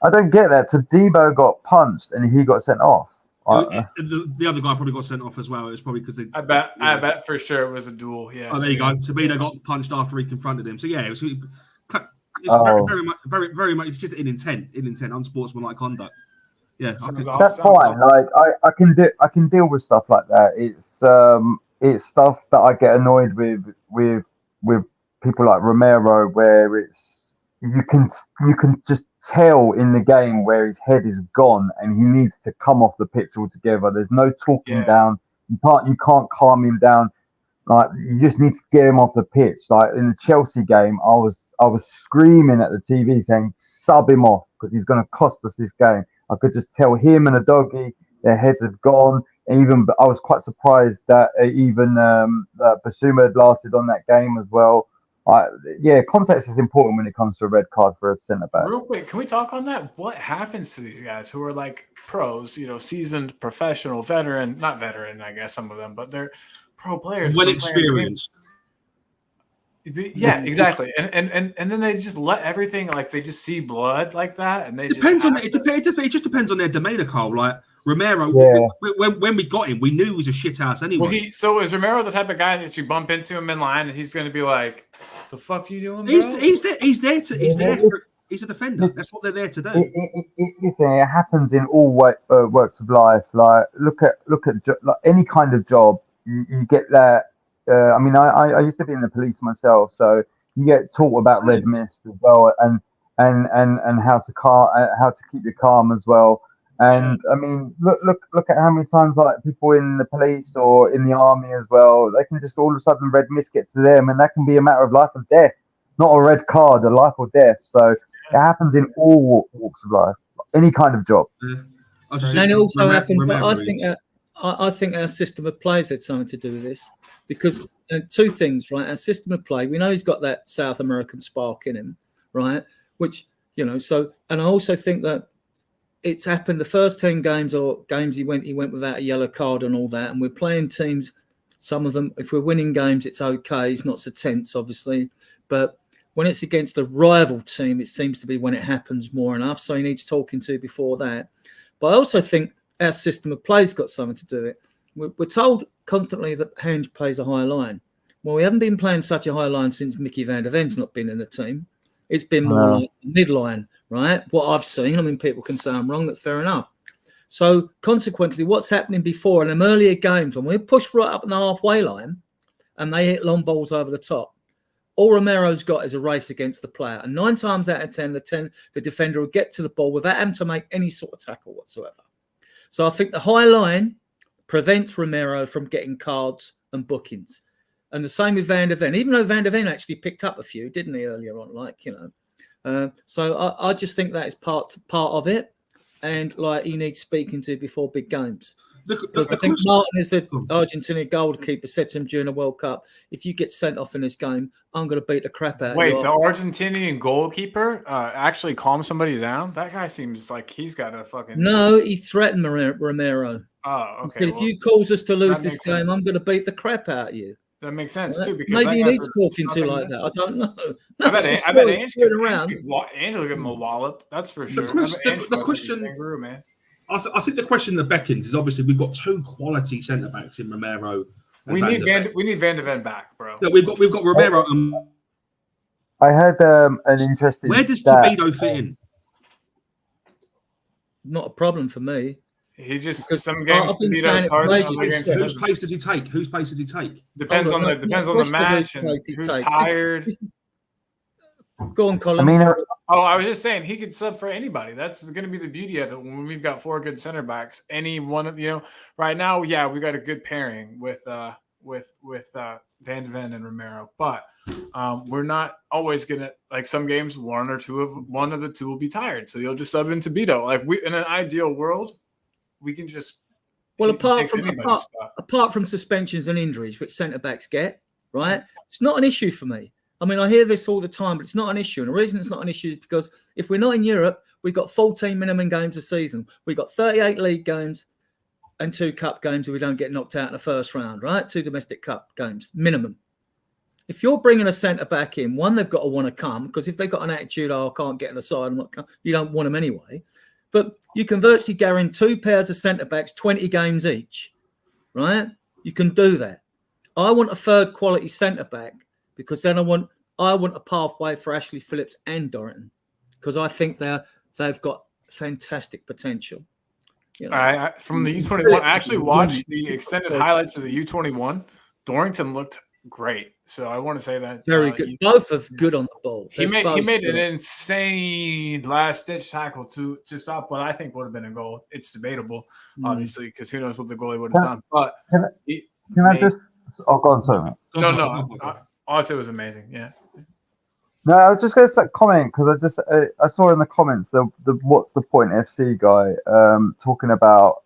I don't get that. Tadibo got punched and he got sent off. The other guy probably got sent off as well. It's probably because I bet for sure it was a duel. Yeah. Oh, there you go. Tabedo got punched after he confronted him. So yeah, it's very much. It's just in intent, unsportsmanlike conduct. Yeah, that's fine. Like I can deal with stuff like that. It's stuff that I get annoyed with people like Romero, where you can just tell in the game where his head is gone and he needs to come off the pitch altogether. There's no talking down. You can't calm him down. Like, you just need to get him off the pitch. Like in the Chelsea game, I was screaming at the TV saying, sub him off because he's going to cost us this game. I could just tell him and a doggy, their heads have gone. And I was quite surprised that Basuma had lasted on that game as well. Context is important when it comes to a red card for a centre back. Real quick, can we talk on that? What happens to these guys who are like pros, seasoned, professional, not veteran, I guess some of them, but they're pro players. Well experienced. Yeah, exactly. And then they just let everything, like they just see blood like that, and it just depends on their demeanor, Carl. Like Romero, when we got him, we knew he was a shit house anyway. Well, so is Romero the type of guy that you bump into him in line and he's going to be like, "The fuck you doing, bro?" He's a defender. That's what they're there to do. It happens in all works of life. Like look at like any kind of job, you get that. I used to be in the police myself, so you get taught about red mist as well, and how to keep you calm as well. And I mean, look at how many times like people in the police or in the army as well, they can just all of a sudden red mist gets to them, and that can be a matter of life or death, not a red card, a life or death. So it happens in all walks of life, any kind of job. And it also happens. I think our system of plays had something to do with this, because two things, right? Our system of play, we know he's got that South American spark in him, right? Which, so, and I also think that it's happened the first 10 games he went without a yellow card and all that. And we're playing teams, some of them, if we're winning games, it's okay. It's not so tense, obviously. But when it's against a rival team, it seems to be when it happens more enough. So he needs talking to before that. But I also think our system of play's got something to do with it. We're told constantly that Henge plays a high line. Well, we haven't been playing such a high line since Mickey van der Ven's not been in the team. It's been more like mid-line, right? What I've seen, I mean, people can say I'm wrong, that's fair enough. So consequently, what's happening before in them earlier games, when we push right up in the halfway line and they hit long balls over the top, all Romero's got is a race against the player. And 9 times out of 10, the defender will get to the ball without having to make any sort of tackle whatsoever. So I think the high line prevents Romero from getting cards and bookings. And the same with Van der Ven, even though Van der Ven actually picked up a few, didn't he, earlier on? So I just think that is part of it. And like he needs speaking to before big games. Because I think Martin is the Argentinian goalkeeper, said to him during the World Cup, if you get sent off in this game, I'm going to beat the crap out of you. Wait, the Argentinian goalkeeper actually calmed somebody down? That guy seems like he's got a fucking... No, he threatened Romero. Oh, okay. He said, if you cause us to lose this game, I'm going to beat the crap out of you. That makes sense, too. Because maybe he needs talking to like that. I don't know. I bet Ange will give him a wallop. That's for sure. The question... Kangaroo, man. I think the question that beckons is obviously we've got 2 quality centre backs in Romero. We need Van der Ven back, bro. Yeah, we've got Romero. I heard an interesting. Where does Tabedo fit in? Not a problem for me. He just some games Tabedo's hard. Whose place does he take? Whose place does he take? Depends on the match and who's tired. Go on, Colin. I was just saying he could sub for anybody. That's going to be the beauty of it when we've got 4 good center backs. Any one of right now, yeah, we got a good pairing with with Van de Ven and Romero, but we're not always gonna like some games. One of the two will be tired, so you'll just sub in Beto. Like in an ideal world, we can just apart from suspensions and injuries, which centre backs get, right? It's not an issue for me. I mean, I hear this all the time, but it's not an issue. And the reason it's not an issue is because if we're not in Europe, we've got 14 minimum games a season. We've got 38 league games and 2 cup games if we don't get knocked out in the first round, right? 2 domestic cup games, minimum. If you're bringing a centre-back in, one, they've got to want to come, because if they've got an attitude, I can't get on the side, I'm not coming, you don't want them anyway. But you can virtually guarantee 2 pairs of centre-backs, 20 games each, right? You can do that. I want a third quality centre-back because then I want a pathway for Ashley Phillips and Dorrington because I think they've got fantastic potential. You know? From the U21, I actually watched the extended highlights of the U21. Dorrington looked great, so I want to say that very good. Both are good on the ball. He made an insane last-ditch tackle to stop what I think would have been a goal. It's debatable, obviously, because who knows what the goalie would have done. But can I just? Oh, go on, sorry. No. All I said was amazing. Yeah. No, I was just going to comment because I saw in the comments the what's the point FC guy talking about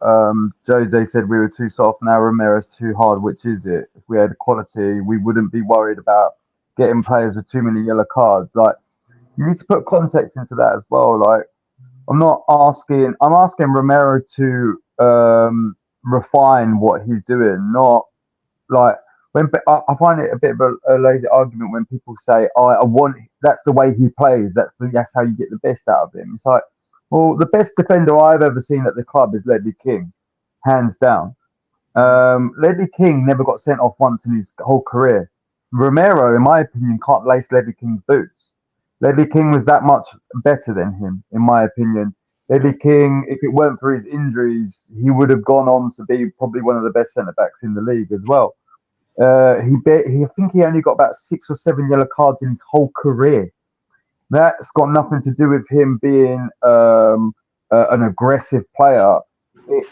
Jose said we were too soft, now Romero's too hard. Which is it? If we had quality, we wouldn't be worried about getting players with too many yellow cards. Like you need to put context into that as well. Like I'm asking Romero to refine what he's doing, not like. I find it a bit of a lazy argument when people say, I want that's the way he plays, that's how you get the best out of him. It's like, well, the best defender I've ever seen at the club is Ledley King, hands down. Ledley King never got sent off once in his whole career. Romero, in my opinion, can't lace Ledley King's boots. Ledley King was that much better than him, in my opinion. Ledley King, if it weren't for his injuries, he would have gone on to be probably one of the best centre-backs in the league as well. I think he only got about 6 or 7 yellow cards in his whole career. That's got nothing to do with him being an aggressive player.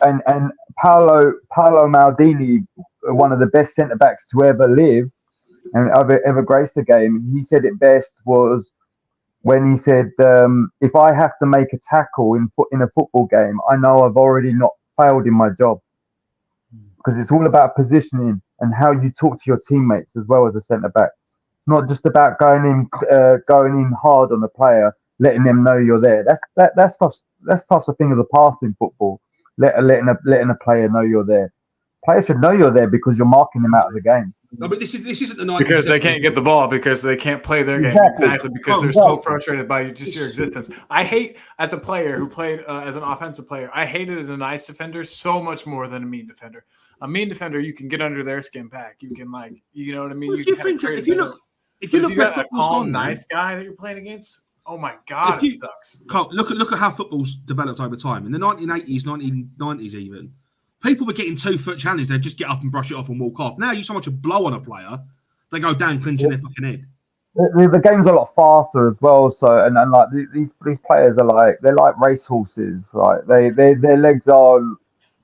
And Paolo Maldini, one of the best centre backs to ever live and ever graced the game, he said it best was when he said, "If I have to make a tackle in a football game, I know I've already not failed in my job." Because it's all about positioning and how you talk to your teammates as well as a centre back. Not just about going in hard on a player, letting them know you're there. That's such a thing of the past in football. Letting a player know you're there. Players should know you're there because you're marking them out of the game. No, but this isn't the 90s. Because they can't get the ball, because they can't play their game. Exactly, because they're so frustrated by just your existence. I hate, as a player who played as an offensive player, I hated a nice defender so much more than a mean defender. A mean defender, you can get under their skin back. You can, like, you know what I mean? Well, if you look at a calm, nice guy that you're playing against, oh my God, it sucks. Carl, look at how football's developed over time. In the 1980s, 1990s even, people were getting 2-foot challenges. They'd just get up and brush it off and walk off. Now you so much a blow on a player, they go down clinching their fucking head. The game's a lot faster as well. So and like these players are they're like racehorses. Like their legs are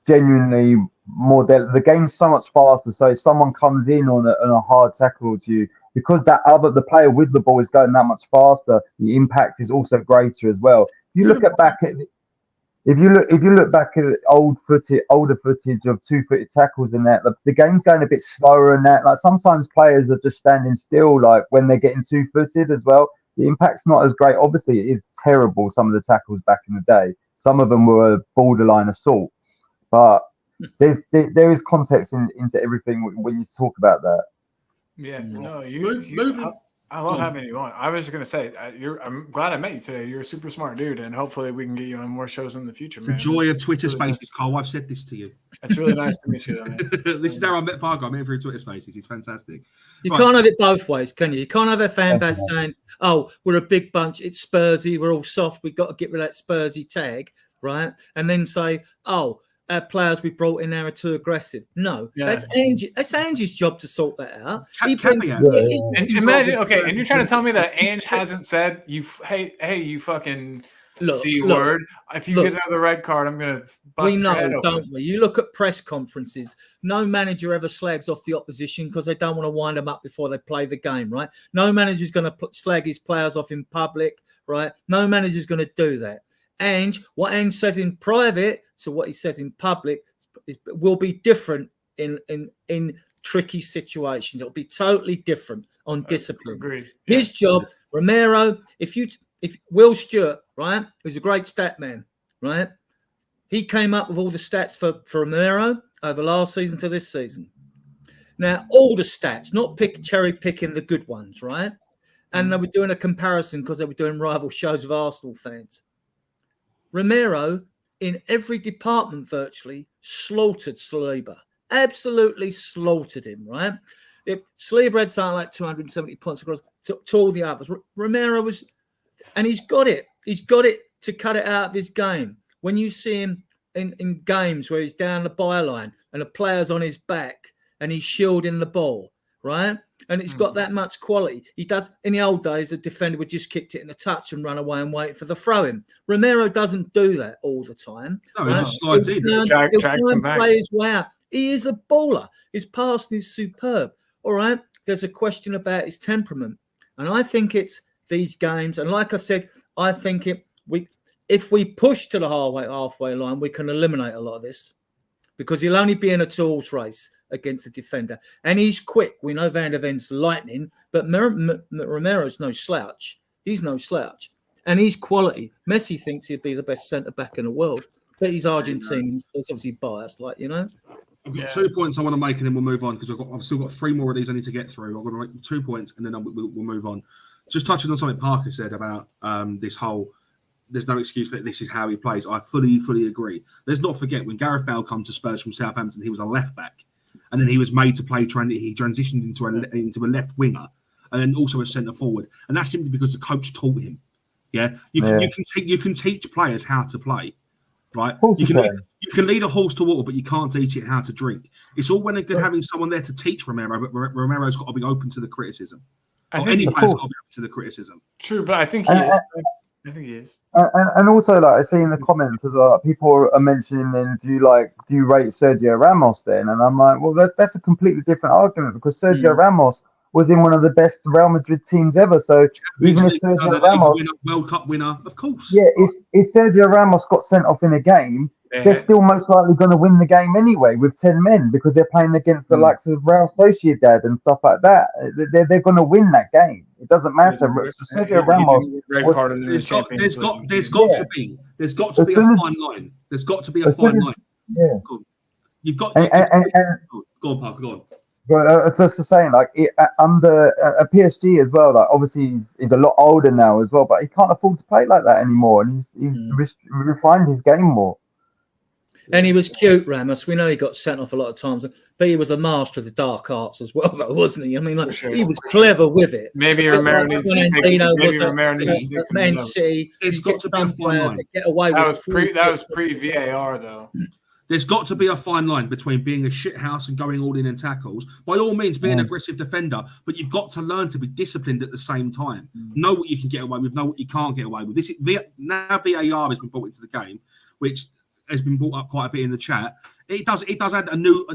genuinely more. The game's so much faster. So if someone comes in on a hard tackle to you, because the player with the ball is going that much faster, the impact is also greater as well. If you look back at older footage of 2-footed tackles and that, the game's going a bit slower and that. Like sometimes players are just standing still, like when they're getting 2-footed as well. The impact's not as great. Obviously, it is terrible, some of the tackles back in the day. Some of them were borderline assault. But there is context into everything when you talk about that. Yeah, no, I love having you on. I was just gonna say, I'm glad I met you today. You're a super smart dude, and hopefully we can get you on more shows in the future, man. The joy of Twitter Spaces, Carl. I've said this to you. It's really nice to meet you, though, man. This is how I met Parker. I met him through Twitter Spaces. He's fantastic. You can't have it both ways, can you? You can't have a fan base saying, "Oh, we're a big bunch. It's Spursy. We're all soft. We've got to get rid of that Spursy tag, right?" And then say, "Oh, our players we brought in now are too aggressive." No, that's Angie. That's Angie's job to sort that out. And imagine, okay, and you're trying to tell me that Ange hasn't said, "Hey, you fucking C word. If you get another red card, I'm going to bust your head open. Don't we? You look at press conferences. No manager ever slags off the opposition because they don't want to wind them up before they play the game, right? No manager's going to slag his players off in public, right? No manager's going to do that. And what Ange says in private to what he says in public will be different in tricky situations. It'll be totally different on discipline. Agreed. His job, Romero, if Will Stewart, right, who's a great stat man, right? He came up with all the stats for Romero over last season to this season. Now, all the stats, not cherry picking the good ones, right? And they were doing a comparison because they were doing rival shows with Arsenal fans. Romero, in every department virtually, slaughtered Saliba. Absolutely slaughtered him, right? If Saliba had something like 270 points across to all the others, Romero was, and he's got it. He's got it to cut it out of his game. When you see him in games where he's down the byline and the player's on his back and he's shielding the ball, right? And it's got that much quality. He does. In the old days, a defender would just kicked it in a touch and run away and wait for the throw-in. Romero doesn't do that all the time. No, right? he just slides in. He'll try and play his way out. He is a baller. His passing is superb. All right. There's a question about his temperament, and I think it's these games. And like I said, I think if we push to the halfway line, we can eliminate a lot of this because he'll only be in a tools race against the defender. And he's quick. We know Van der Ven's lightning, but Romero's no slouch. He's no slouch. And he's quality. Messi thinks he'd be the best centre-back in the world, but he's Argentine. It's obviously biased, I've got 2 points I want to make and then we'll move on because I've still got 3 more of these I need to get through. I'm going to make 2 points and then we'll move on. Just touching on something Parker said about this whole there's no excuse for it. This is how he plays. I fully agree. Let's not forget when Gareth Bale comes to Spurs from Southampton, he was a left back, and then he was made to play. He transitioned into a left winger, and then also a centre forward. And that's simply because the coach taught him. Yeah, you can teach players how to play, right? You can lead a horse to water, but you can't teach it how to drink. It's all well and good having someone there to teach Romero, but Romero's got to be open to the criticism. Any player's got to be open to the criticism. True, but I think he is. I think he is. And also, like I see in the comments as well, people are mentioning, then do you rate Sergio Ramos then? And I'm like, well, that's a completely different argument because Sergio Ramos was in one of the best Real Madrid teams ever. So even if Sergio Ramos, World Cup winner, of course. Yeah, if Sergio Ramos got sent off in a game, they're still most likely going to win the game anyway with 10 men because they're playing against the likes of Real Sociedad and stuff like that. They're going to win that game. It doesn't matter. Sergio Ramos. There's got to be a fine line. There's got to be a fine line. Yeah. Cool. You've got. Go on, Parker. Go on. But just to say, like under a PSG as well, like obviously he's a lot older now as well, but he can't afford to play like that anymore, and he's refined his game more. And he was cute, Ramos. We know he got sent off a lot of times, but he was a master of the dark arts as well, though, wasn't he? I mean, he was clever with it. Maybe Romero needs to take Man City. It's got to be a fine line. Get away that with was pre VAR though. There's got to be a fine line between being a shithouse and going all in and tackles. By all means, be an aggressive defender, but you've got to learn to be disciplined at the same time. Know what you can get away with, know what you can't get away with. Now VAR has been brought into the game, which has been brought up quite a bit in the chat. It does add a new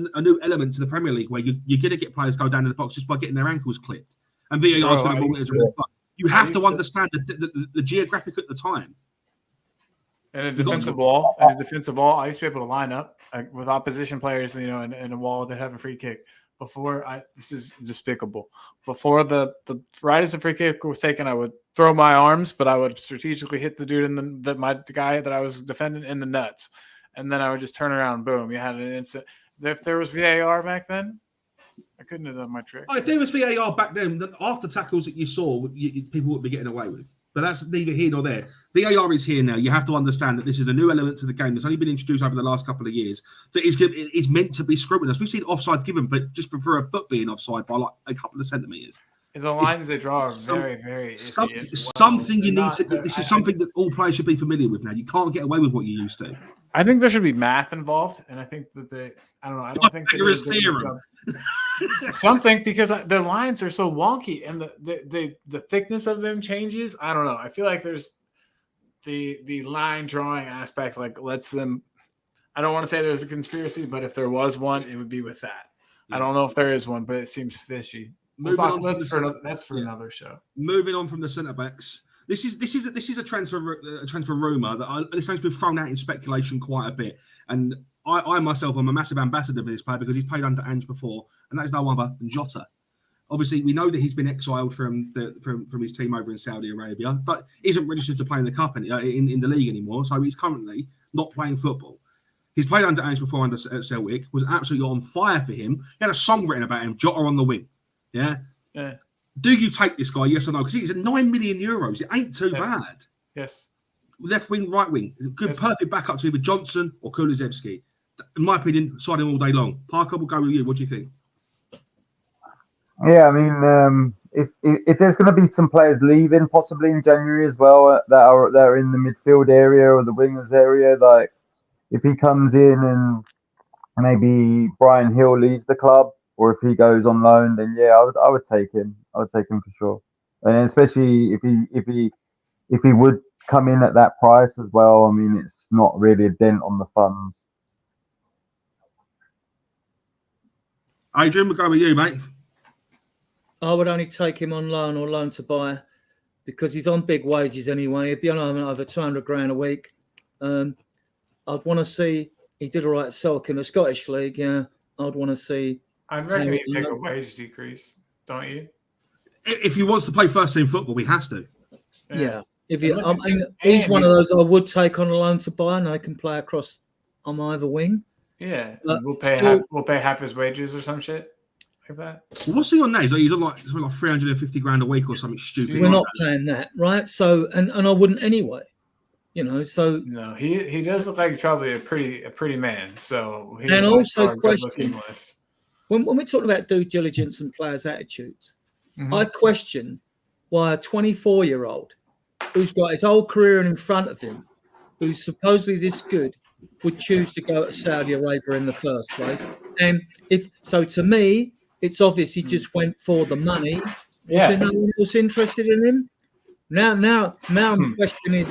element to the Premier League where you're going to get players go down in the box just by getting their ankles clipped, and VAR is going to rule it as well. You have to understand the geographic at the time. And a defensive wall, I used to be able to line up with opposition players, in a wall that have a free kick. This is despicable. Before the right as a free kick was taken, I would throw my arms, but I would strategically hit the dude the guy that I was defending in the nuts, and then I would just turn around. Boom! You had an instant. If there was VAR back then, I couldn't have done my trick. If there was VAR back then, after tackles that you saw, people would be getting away with. But that's neither here nor there. VAR is here now. You have to understand that this is a new element to the game that's only been introduced over the last couple of years that is meant to be scrutinous. We've seen offsides given, but just for a foot being offside by like a couple of centimetres. The lines they draw are very, very something you need to. This is something that all players should be familiar with now. You can't get away with what you used to. I think there should be math involved, and I think that I don't think Pythagoras theorem. Something because the lines are so wonky and the thickness of them changes. I don't know. I feel like there's the line drawing aspect like lets them. I don't want to say there's a conspiracy, but if there was one, it would be with that. I don't know if there is one, but it seems fishy. That's for another show. Moving on from the centre backs, this is a transfer rumor that this has been thrown out in speculation quite a bit, and I myself am a massive ambassador for this player because he's played under Ange before, and that is no other than Jota. Obviously, we know that he's been exiled from his team over in Saudi Arabia, but isn't registered to play in the cup in the league anymore. So he's currently not playing football. He's played under Ange before at Celtic, was absolutely on fire for him. He had a song written about him, Jota on the wing. Yeah. Do you take this guy? Yes or no? Because he's at €9 million. It ain't too bad. Yes. Left wing, right wing. Good, perfect backup to either Johnson or Kulusevski. In my opinion, siding all day long. Parker, we'll go with you. What do you think? Yeah, I mean, if there's going to be some players leaving possibly in January as well that are in the midfield area or the wingers area, like if he comes in and maybe Brian Hill leaves the club, or if he goes on loan, then yeah, I would take him. I would take him for sure, and especially if he would come in at that price as well. I mean, it's not really a dent on the funds. Adrian, we'll go with you, mate. I would only take him on loan or loan to buy because he's on big wages anyway. He'd be on over 200 grand a week. I'd want to see. He did all right at Selk in the Scottish League. Yeah, I'd want to see. I'd reckon he'd take a wage decrease, don't you? If he wants to play first team football, he has to. Yeah. He's one of those I would take on a loan to buy, and I can play across on either wing. Yeah, we'll pay half his wages or some shit like that. What's he on now? He's on like 350 grand a week or something stupid. We're not paying that, right? So, and I wouldn't anyway. You know, so no, he does look like he's probably a pretty man. So and also question when we're talking about due diligence and players' attitudes, I question why a 24-year-old who's got his whole career in front of him, who's supposedly this good, would choose to go to Saudi Arabia in the first place. And if so, to me, it's obvious he just went for the money. Was there no one else interested in him? Now I'm questioning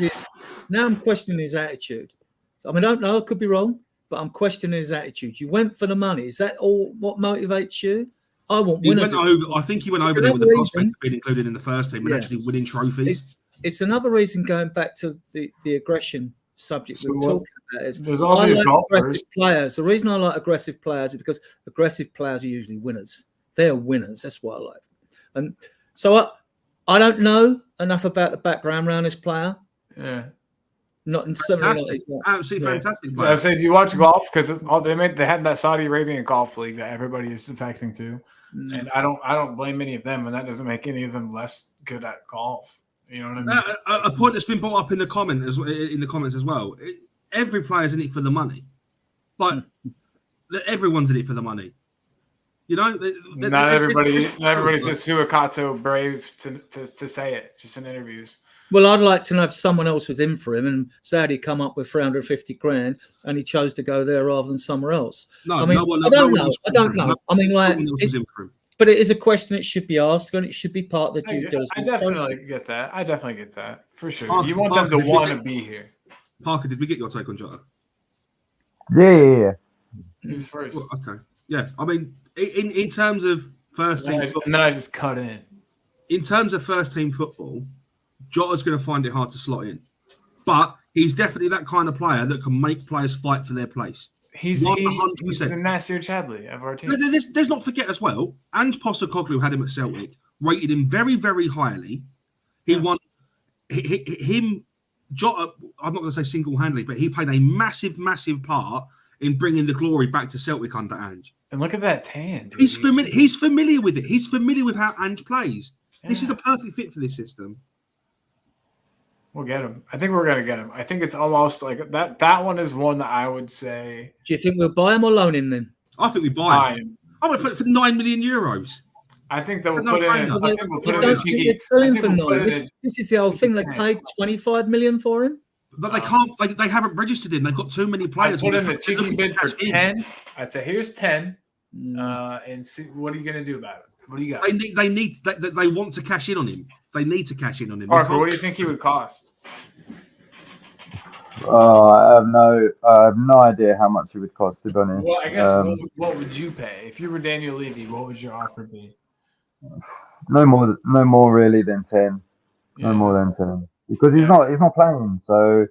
his attitude. So, I mean, I don't know, I could be wrong, but I'm questioning his attitude. You went for the money. Is that all what motivates you? I want winners. I think he went over there with the prospect of being included in the first team and actually winning trophies. It's another reason, going back to the aggression subject we were talking about, is there's all these aggressive players. The reason I like aggressive players is because aggressive players are usually winners. They're winners. That's why I like them. And so I don't know enough about the background around this player. Yeah. Absolutely fantastic. So I say, do you watch golf? Because they had that Saudi Arabian golf league that everybody is defecting to, and I don't blame any of them, and that doesn't make any of them less good at golf. You know what I mean? A point that's been brought up in the comments as well. Every player's in it for the money, but everyone's in it for the money. You know, not everybody's Suakato brave to say it just in interviews. Well, I'd like to know if someone else was in for him and Saudi come up with 350 grand and he chose to go there rather than somewhere else. No, I mean, I don't know. I mean, like, but it is a question that should be asked and it should be part of the due diligence. I definitely get that. For sure. Parker, you want them to want to be here. Parker, did we get your take on Jota? Yeah. Who's first? Well, okay. Yeah, I mean, in terms of first team football. And then I just cut in. In terms of first team football, Jota's going to find it hard to slot in. But he's definitely that kind of player that can make players fight for their place. He's the Nasir Chadley of our team. Let's not forget as well, Ange Postecoglou had him at Celtic, rated him very, very highly. He won Jota, I'm not going to say single-handedly, but he played a massive, massive part in bringing the glory back to Celtic under Ange. And look at that tan. Dude. He's familiar with it. He's familiar with how Ange plays. Yeah. This is a perfect fit for this system. We'll get him. I think we're going to get him. I think it's almost like that. That one is one that I would say. Do you think we'll buy him or loan him then? I think we buy him. I would put it for €9 million. I think that we'll put in. I think we'll put in. This is the whole thing. They paid 25 million for him. But they can't. They haven't registered him. They've got too many players. I put in the cheeky bid for 10. I'd say here's 10, and see what are you going to do about it? What do you got? They want to cash in on him. They need to cash in on him. Parker, what do you think he would cost? I have no idea how much it would cost, to be honest. Well, I guess what would you pay if you were Daniel Levy? What would your offer be? No more really than 10. No more than 10, because he's not playing, so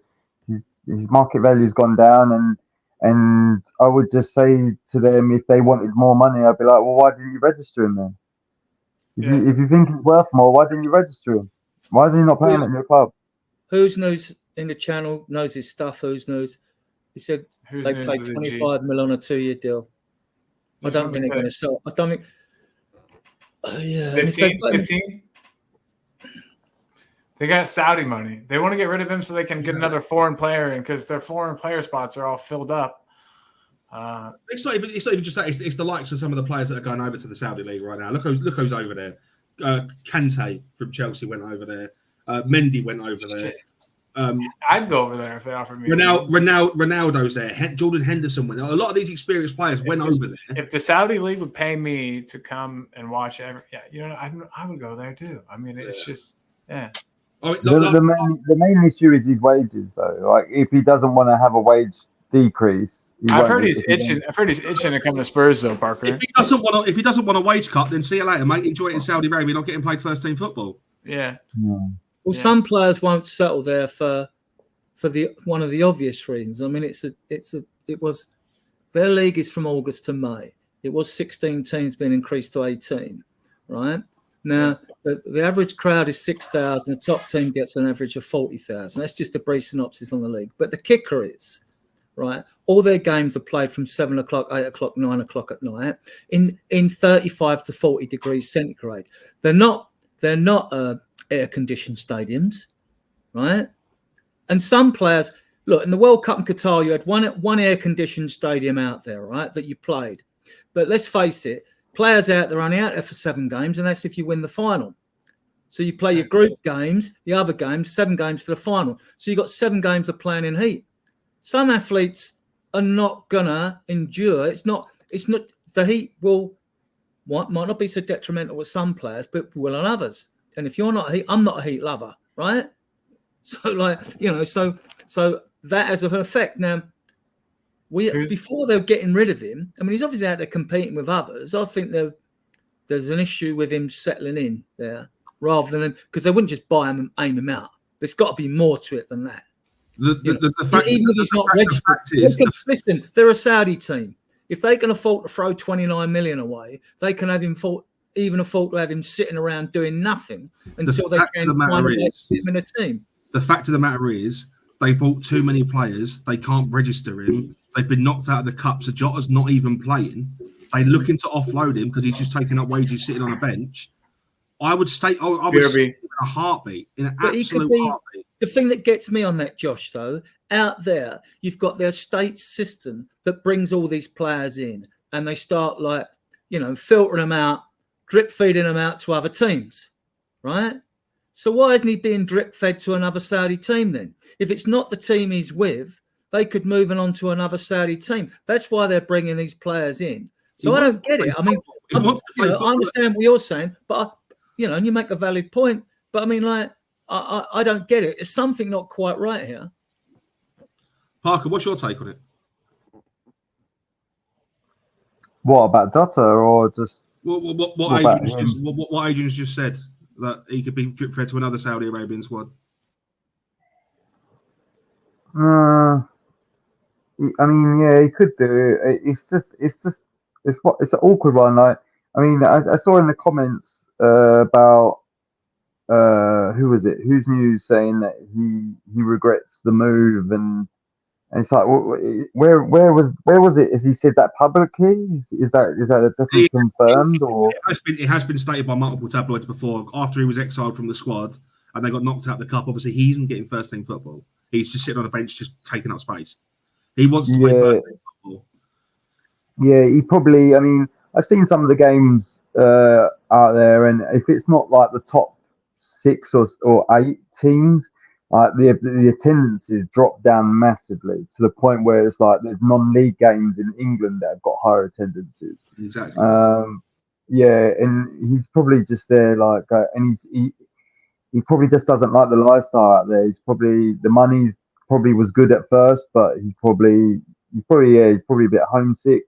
his market value's gone down, and I would just say to them, if they wanted more money, I'd be like, well, why didn't you register him then? If you think he's worth more, why didn't you register him? Why is he not playing at your club? Who's News in the channel knows his stuff. Who's News? He said Who's they paid 25 mil on a 2-year deal. I don't think they're going to sell. I don't think. Yeah, 15? They got Saudi money. They want to get rid of him so they can get another foreign player in, because their foreign player spots are all filled up. It's not even just that. It's the likes of some of the players that are going over to the Saudi league right now. Look who's over there. Kante from Chelsea went over there. Mendy went over there. I'd go over there if they offered me. Ronaldo's there. Jordan Henderson went there. A lot of these experienced players went over there. If the Saudi league would pay me to come and watch I would go there too. I mean, it's just The main issue is his wages, though. Like, if he doesn't want to have a wage decrease, I've heard he's itching to come to Spurs, though, Parker. If he doesn't want a wage cut, then see you later, mate. Enjoy it in Saudi Arabia, not getting played first team football. Yeah. Well, some players won't settle there for one of the obvious reasons. I mean, it was their league is from August to May. It was 16 teams being increased to 18, right? Now, the average crowd is 6,000. The top team gets an average of 40,000. That's just a brief synopsis on the league. But the kicker is, right, all their games are played from 7 o'clock, 8 o'clock, 9 o'clock at night in 35 to 40 degrees centigrade. They're not air-conditioned stadiums, right? And some players, look, in the World Cup in Qatar, you had one air-conditioned stadium out there, right, that you played. But let's face it, players out there are only out there for 7 games, and that's if you win the final. So you play your group games, the other games, 7 games to the final. So you've got 7 games of playing in heat. Some athletes are not gonna endure. It's not the heat might not be so detrimental with some players, but will on others. And if you're not heat, I'm not a heat lover, right? So so that has an effect. Now, before they're getting rid of him, I mean, he's obviously out there competing with others. I think there's an issue with him settling in there, rather than, because they wouldn't just buy him and aim him out. There's got to be more to it than that. The fact, even if he's not registered, listen, they're a Saudi team. If they can afford to throw 29 million away, they can have him afford to have him sitting around doing nothing until they can find him in a team. The fact of the matter is, they bought too many players. They can't register him. They've been knocked out of the cup. So Jota's not even playing. They're looking to offload him because he's just taking up wages sitting on a bench. I would stay. I would stay in a heartbeat, in an absolute heartbeat. The thing that gets me on that, Josh, though, out there, you've got their state system that brings all these players in, and they start filtering them out, drip feeding them out to other teams, right? So why isn't he being drip fed to another Saudi team then? If it's not the team he's with, they could move on to another Saudi team. That's why they're bringing these players in. So I don't get it. I mean, I understand what you're saying, but and you make a valid point. But I mean, I don't get it. It's something not quite right here. Parker, what's your take on it? What about Jota, or just what Adrian's just said, that he could be drip fed to another Saudi Arabian squad? I mean, yeah, he could do it. It's an awkward one. Like, I mean, I saw in the comments about who was it? Who's News saying that he regrets the move, and it's like, where was it? Has he said that publicly? Is that definitely confirmed, or it has been stated by multiple tabloids before? After he was exiled from the squad and they got knocked out of the cup, obviously he isn't getting first team football. He's just sitting on a bench, just taking up space. He wants to play first team football. Yeah, he probably. I mean, I've seen some of the games out there, and if it's not like the top 6 or 8 teams, the attendance is dropped down massively to the point where it's like there's non-league games in England that have got higher attendances. Exactly. Yeah, and he's probably just there, and he probably just doesn't like the lifestyle out there. He's probably, the money's probably was good at first, but he's probably a bit homesick.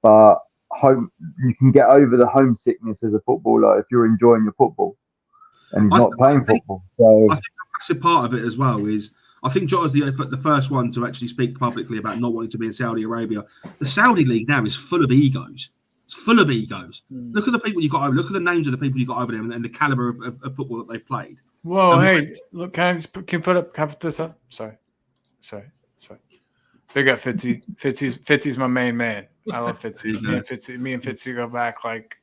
But you can get over the homesickness as a footballer if you're enjoying your football, and he's not playing football. So I think a massive part of it as well is I think Jota's the first one to actually speak publicly about not wanting to be in Saudi Arabia. The Saudi league now is full of egos. It's full of egos. Look at the people you got over. Look at the names of the people you got over there and the caliber of football that they've played. Whoa, hey, look! Can I put this up? Sorry. Big up Fitzy. Fitzy's my main man. I love Fitzy. Me and Fitzy go back like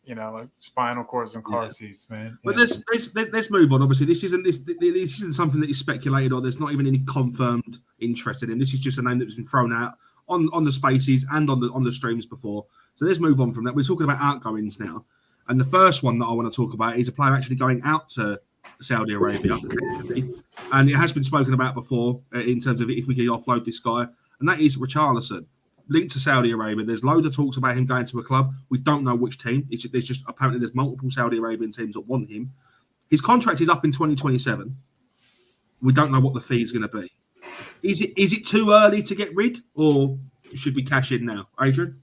spinal cords and car seats, man. But let's move on. Obviously, this isn't something that is speculated or there's not even any confirmed interest in him. This is just a name that's been thrown out on the spaces and on the streams before. So let's move on from that. We're talking about outgoings now, and the first one that I want to talk about is a player actually going out to Saudi Arabia potentially, and it has been spoken about before in terms of if we can offload this guy. And that is Richarlison, linked to Saudi Arabia. There's loads of talks about him going to a club. We don't know which team. There's multiple Saudi Arabian teams that want him. His contract is up in 2027. We don't know what the fee is going to be. Is it too early to get rid, or should we cash in now, Adrian?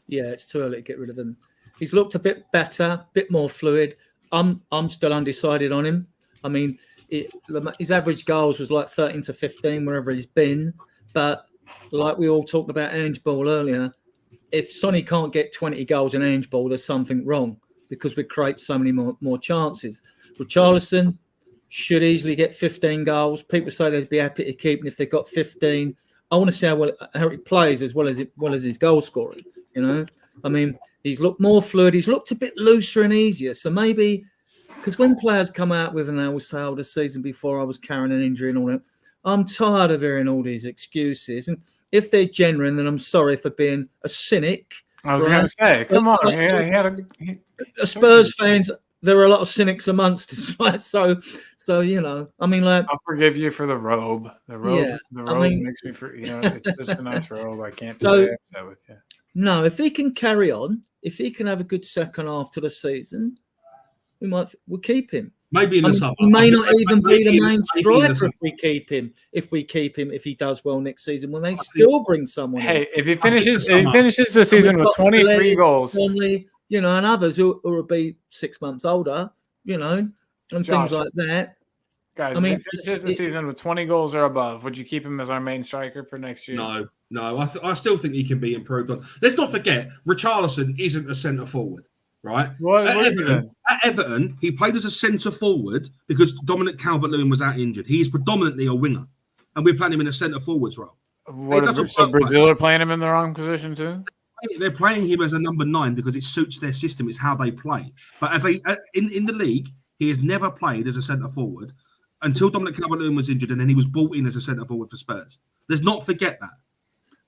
Yeah, it's too early to get rid of him. He's looked a bit better, a bit more fluid. I'm still undecided on him. I mean, his average goals was like 13 to 15 wherever he's been, but like we all talked about Ange Ball earlier, if Sonny can't get 20 goals in Ange Ball, there's something wrong because we create so many more chances. Richarlison should easily get 15 goals. People say they'd be happy to keep him if they got 15. I want to see how he plays as well as his goal scoring. I mean, he's looked more fluid. He's looked a bit looser and easier. So maybe because when players come out with and they will say, "Oh, the season before I was carrying an injury and all that," I'm tired of hearing all these excuses. And if they're genuine, then I'm sorry for being a cynic. I was going to say, come on. Spurs fans, there are a lot of cynics amongst us, right? So I mean, like, I'll forgive you for the robe. The robe makes me it's just a nice robe. I can't say that with you. No, if he can carry on, if he can have a good second half to the season, we'll keep him. Maybe in the summer. He may not even be the main striker if we keep him. If he does well next season, when they still bring someone. Hey, if he finishes the season with 23 goals, Conley, and others who will be 6 months older, and Josh, things like that. Guys, if he finishes the season with 20 goals or above, would you keep him as our main striker for next year? No. I still think he can be improved on. Let's not forget, Richarlison isn't a centre forward. Right. At Everton, he played as a centre forward because Dominic Calvert-Lewin was out injured. He is predominantly a winger, and we're playing him in a centre forwards role. So Brazil are playing him in the wrong position too? They're playing him as a number 9 because it suits their system. It's how they play. But in the league, he has never played as a centre forward until Dominic Calvert-Lewin was injured, and then he was brought in as a centre forward for Spurs. Let's not forget that.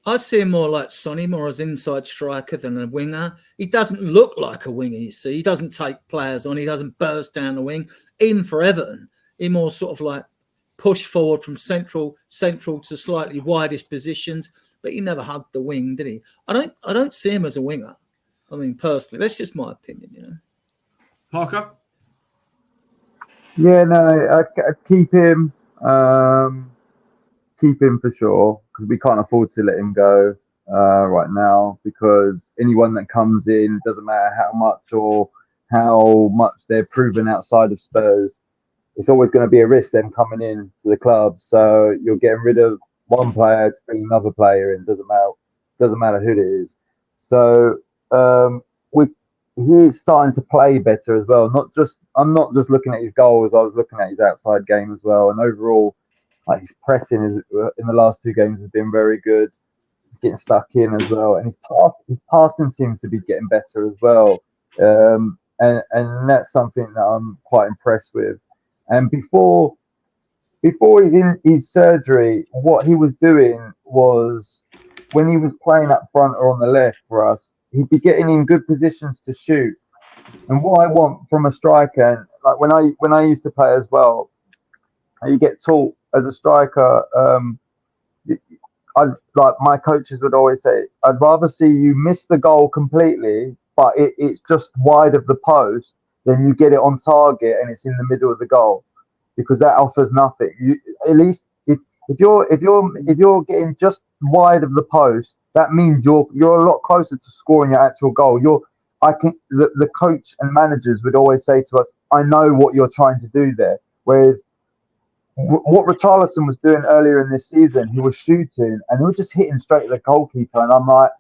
I see him more like Sonny, more as inside striker than a winger. He doesn't look like a winger, you see. He doesn't take players on. He doesn't burst down the wing. Even for Everton, he more sort of like push forward from central to slightly widest positions. But he never hugged the wing, did he? I don't see him as a winger. I mean, personally, that's just my opinion, Parker? Yeah, no, I keep him. Keep him for sure because we can't afford to let him go right now because anyone that comes in, doesn't matter how much they're proven outside of Spurs, it's always going to be a risk them coming in to the club. So you're getting rid of one player to bring another player in. Doesn't matter who it is. So he's starting to play better as well. I'm not just looking at his goals. I was looking at his outside game as well, and overall. Like his pressing in the last 2 games has been very good. He's getting stuck in as well, and his passing seems to be getting better as well. And that's something that I'm quite impressed with. And before his surgery, what he was doing was when he was playing up front or on the left for us, he'd be getting in good positions to shoot. And what I want from a striker, like when I used to play as well, you get taught. As a striker, like my coaches would always say, I'd rather see you miss the goal completely, but it's just wide of the post, than you get it on target and it's in the middle of the goal, because that offers nothing. At least if if you're getting just wide of the post, that means you're a lot closer to scoring your actual goal. The coach and managers would always say to us, I know what you're trying to do there. Whereas what Richarlison was doing earlier in this season, he was shooting and he was just hitting straight at the goalkeeper. And I'm like,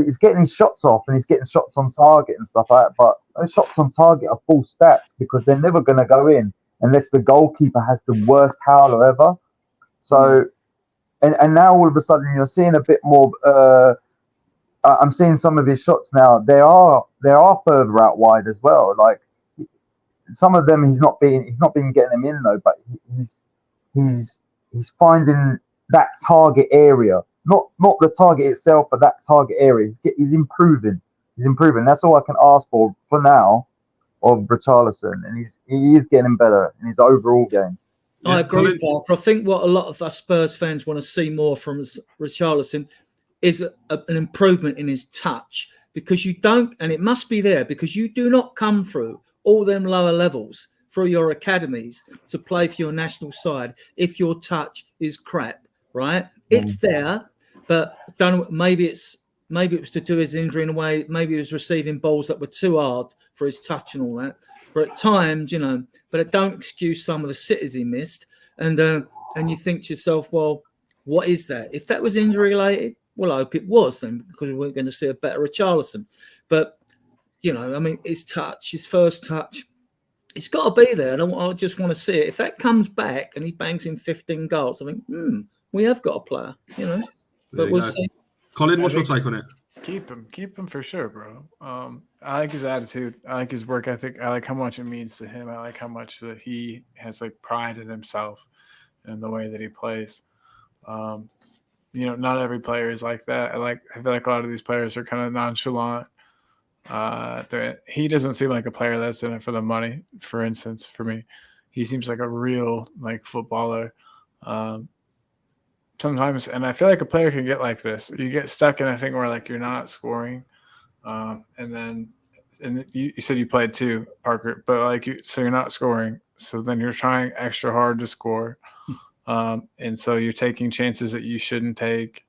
he's getting his shots off and he's getting shots on target and stuff like that. But those shots on target are full stats because they're never going to go in unless the goalkeeper has the worst howler ever. So, and now all of a sudden you're seeing a bit more. I'm seeing some of his shots now. They are further out wide as well. Like some of them, he's not been getting them in though. But he's finding that target area, not the target itself, but that target area. He's improving. He's improving. That's all I can ask for now of Richarlison, and he is getting better in his overall game. I agree, Parker. I think what a lot of us Spurs fans want to see more from Richarlison is an improvement in his touch, because you don't, and it must be there, because you do not come through all them lower levels through your academies to play for your national side if your touch is crap, right? It's there, but maybe it was to do his injury in a way. Maybe he was receiving balls that were too hard for his touch and all that. But at times, but it don't excuse some of the sitters he missed. And you think to yourself, well, what is that? If that was injury related, well, I hope it was then, because we weren't going to see a better Richarlison. But, his touch, his first touch, it's got to be there. And I just want to see it. If that comes back and he bangs in 15 goals, I think, we have got a player, But we'll see. Colin, what's your take on it? Keep him for sure, bro. I like his attitude. I like his work ethic. I like how much it means to him. I like how much that he has pride in himself and the way that he plays. Not every player is like that. I feel like a lot of these players are kind of nonchalant. He doesn't seem like a player that's in it for the money. For instance, for me, he seems like a real footballer. Sometimes, and I feel like a player can get like this. You get stuck in a thing where you're not scoring, and you said you played too, Parker, but so you're not scoring, so then you're trying extra hard to score, and so you're taking chances that you shouldn't take.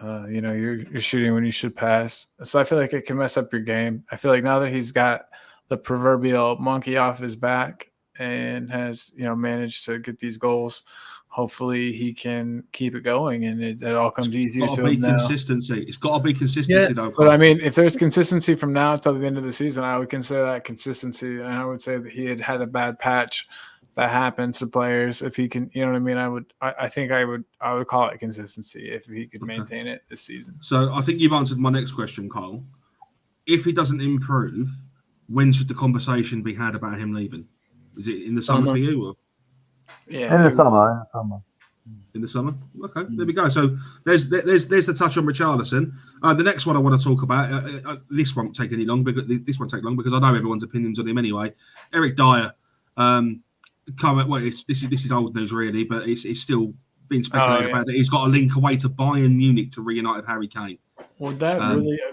You're shooting when you should pass. So I feel like it can mess up your game. I feel like now that he's got the proverbial monkey off his back and has managed to get these goals, hopefully he can keep it going, and it all comes easier to him now. It's got to be consistency, though. But if there's consistency from now until the end of the season, I would consider that consistency, and I would say that he had a bad patch that happens to players. If he can, I would call it consistency if he could maintain it this season. So I think you've answered my next question, Cole. If he doesn't improve, when should the conversation be had about him leaving? Is it in the summer for you, or? Yeah, in the summer. In the summer, okay. There we go. So there's the touch on Richarlison. The next one I want to talk about. This won't take any long, because I know everyone's opinions on him anyway. Eric Dyer. This is old news really, but it's still been speculated about that he's got a link away to Bayern Munich to reunite with Harry Kane. Would that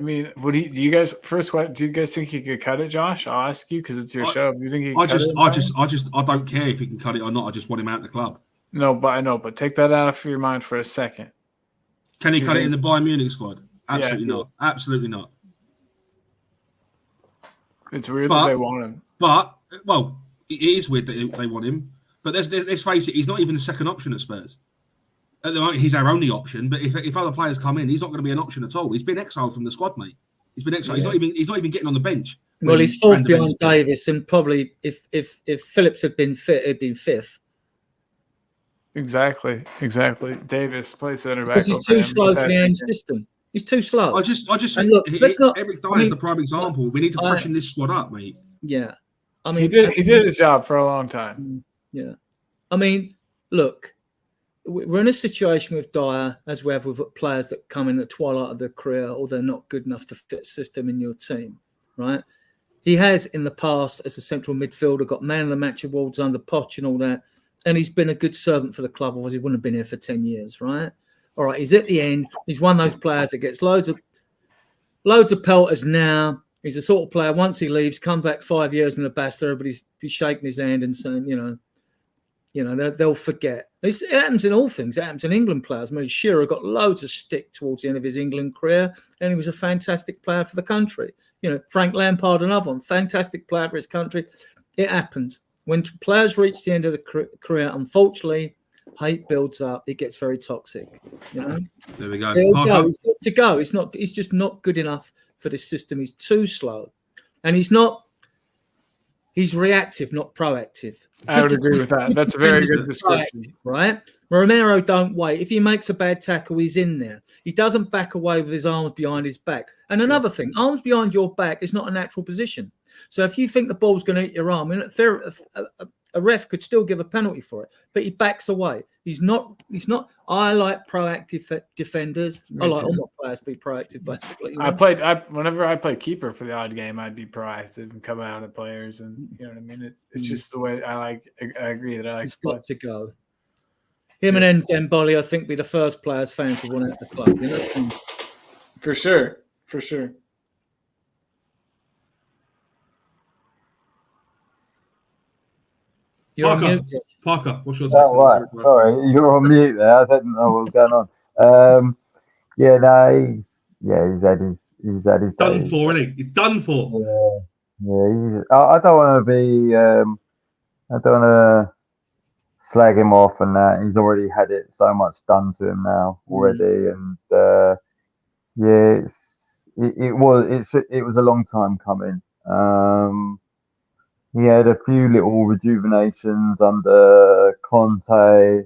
really? Would he? Do you guys think he could cut it, Josh? I'll ask you because it's your show. Do you think he? I don't care if he can cut it or not. I just want him out of the club. No, but I know. But take that out of your mind for a second. Can he cut it in the Bayern Munich squad? Absolutely not. Absolutely not. It's weird that they want him. But it is weird that they want him. But let's face it, he's not even the second option at Spurs. At the moment, he's our only option. But if other players come in, he's not going to be an option at all. He's been exiled from the squad, mate. He's been exiled. Yeah. He's not even getting on the bench. Well, he's fourth behind Davis, and probably if Phillips had been fit, he'd been fifth. Exactly. Davis plays center back. Because he's too slow for the end system. He's too slow. I just think Eric Dyer is the prime example. We need to freshen this squad up, mate. Yeah. He did his job for a long time. Yeah. Look, we're in a situation with Dyer, as we have with players that come in at the twilight of their career, or they're not good enough to fit system in your team, right? He has, in the past, as a central midfielder, got man of the match awards under Poch and all that, and he's been a good servant for the club, otherwise he wouldn't have been here for 10 years, right? All right, he's at the end. He's one of those players that gets loads of pelters now. He's the sort of player, once he leaves, come back 5 years in the bastard, everybody's shaking his hand and saying, they'll forget. It happens in all things. It happens in England players. I mean, Shearer got loads of stick towards the end of his England career, and he was a fantastic player for the country. Frank Lampard, another one, fantastic player for his country. It happens. When players reach the end of the career, unfortunately, hate builds up. It gets very toxic. There we go. He's got to go. He's just not good enough for this system. He's too slow, and he's reactive, not proactive. I would agree with that. That's a very good description. Right? Romero don't wait. If he makes a bad tackle, he's in there. He doesn't back away with his arms behind his back. And another thing, arms behind your back is not a natural position. So if you think the ball's going to hit your arm, a ref could still give a penalty for it, but he backs away. He's not. I like proactive defenders. I like all my players to be proactive, basically. Whenever I play keeper for the odd game, I'd be proactive and come out at players, and you know what I mean. It's just the way I like. I agree that I like. He's got to go. Him and Dembele, I think, be the first players fans would want at the club. For sure. For sure. You're on mute. Parker, what's your take? Oh, right. Sorry, you're on mute there. I didn't know what was going on. He's had his done days. for, isn't he? He's done for. Yeah. I don't want to be. I don't want to slag him off and that. He's already had it so much done to him now already, and it was a long time coming. He had a few little rejuvenations under Conte,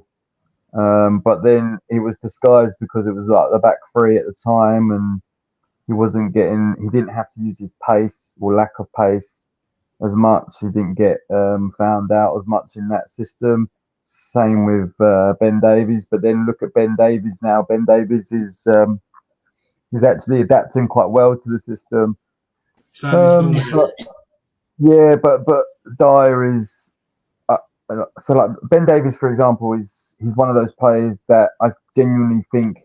but then it was disguised because it was like the back three at the time, and he didn't have to use his pace or lack of pace as much. He didn't get found out as much in that system. Same with Ben Davies, but then look at Ben Davies now. Ben Davies is actually adapting quite well to the system. But Dyer is so like Ben Davies, for example, he's one of those players that I genuinely think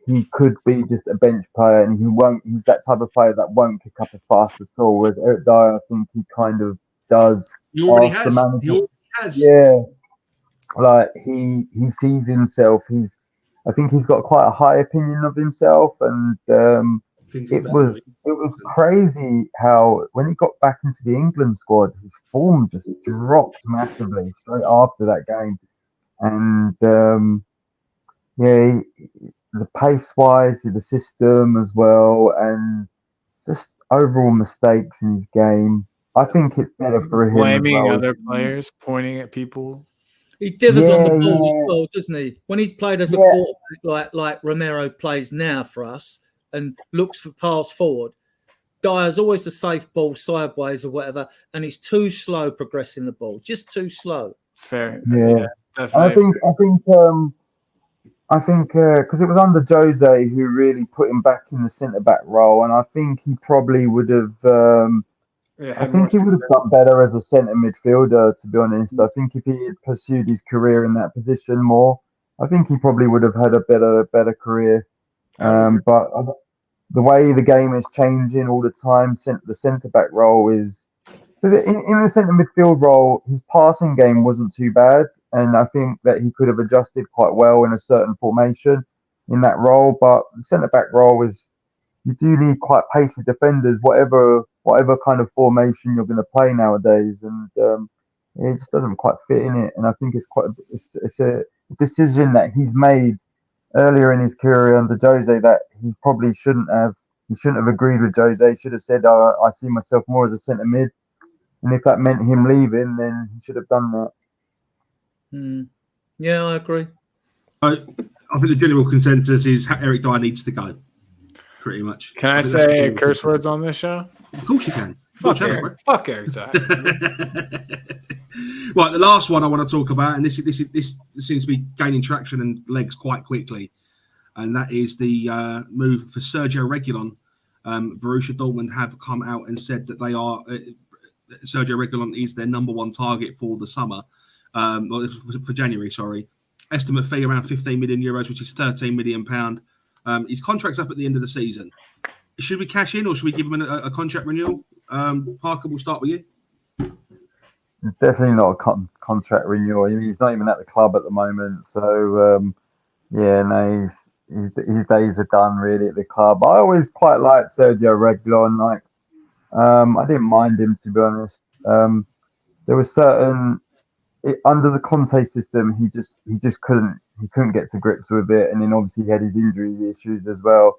he could be just a bench player, and he's that type of player that won't kick up a fuss at all. Whereas Eric Dyer, I think he kind of does. He already has. Yeah, like he sees himself. I think he's got quite a high opinion of himself, and it was crazy how when he got back into the England squad, his form just dropped massively straight after that game, and the pace wise, the system as well, and just overall mistakes in his game. I think it's better for him. Blaming other players, pointing at people. He dithers on the ball as well, doesn't he? When he played as a quarterback like Romero plays now for us and looks for pass forward, Dyer's always the safe ball sideways or whatever, and he's too slow progressing the ball, just too slow. Fair. Yeah, definitely. I think because it was under Jose who really put him back in the centre back role, and I think he probably would have. I think he would have done better as a centre midfielder, to be honest. I think if he had pursued his career in that position more, I think he probably would have had a better career. But the way the game is changing all the time, the centre back role is. In the centre midfield role, his passing game wasn't too bad, and I think that he could have adjusted quite well in a certain formation in that role. But the centre back role is you do need quite pacey defenders, whatever kind of formation you're going to play nowadays, and it just doesn't quite fit in it. And I think it's a decision that he's made earlier in his career under Jose that he probably shouldn't have. He shouldn't have agreed with Jose. He should have said, "I see myself more as a centre mid." And if that meant him leaving, then he should have done that. Yeah, I agree. I think the general consensus is Eric Dyer needs to go, pretty much. Can I say curse words on this show? Of course you can. Fuck Eric Dyer. Right, the last one I want to talk about, and this seems to be gaining traction and legs quite quickly, and that is the move for Sergio Reguilon. Borussia Dortmund have come out and said that they are... Sergio Reguilon is their number one target for the summer, for January, sorry. Estimate fee around 15 million euros, which is 13 million pound. His contract's up at the end of the season. Should we cash in or should we give him a contract renewal? Parker, we'll start with you. definitely not a contract renewal. I mean, he's not even at the club at the moment. So yeah, no, his days are done really at the club. I always quite liked Sergio Reguilon. Like, I didn't mind him, to be honest. There was certain under the Conte system, he just couldn't get to grips with it, and then obviously he had his injury issues as well.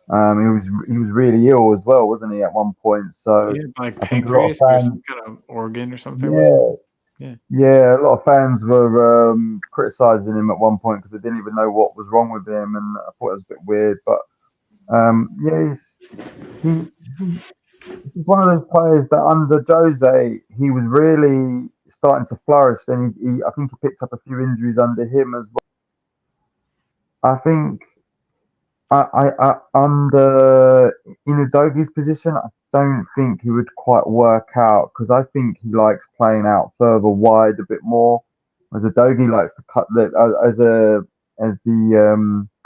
He was really ill as well, wasn't he, at one point? So Yeah, like I think a lot of pancreas or fans, some kind of organ or something. Was yeah, Yeah. yeah, a lot of fans were criticizing him at one point because they didn't even know what was wrong with him, and I thought it was a bit weird. But yeah, he's one of those players that under Jose, he was really starting to flourish. Then I think he picked up a few injuries under him as well. I think under Inadogi's position, I don't think he would quite work out because I think he likes playing out further wide a bit more. As Udogie likes to cut as the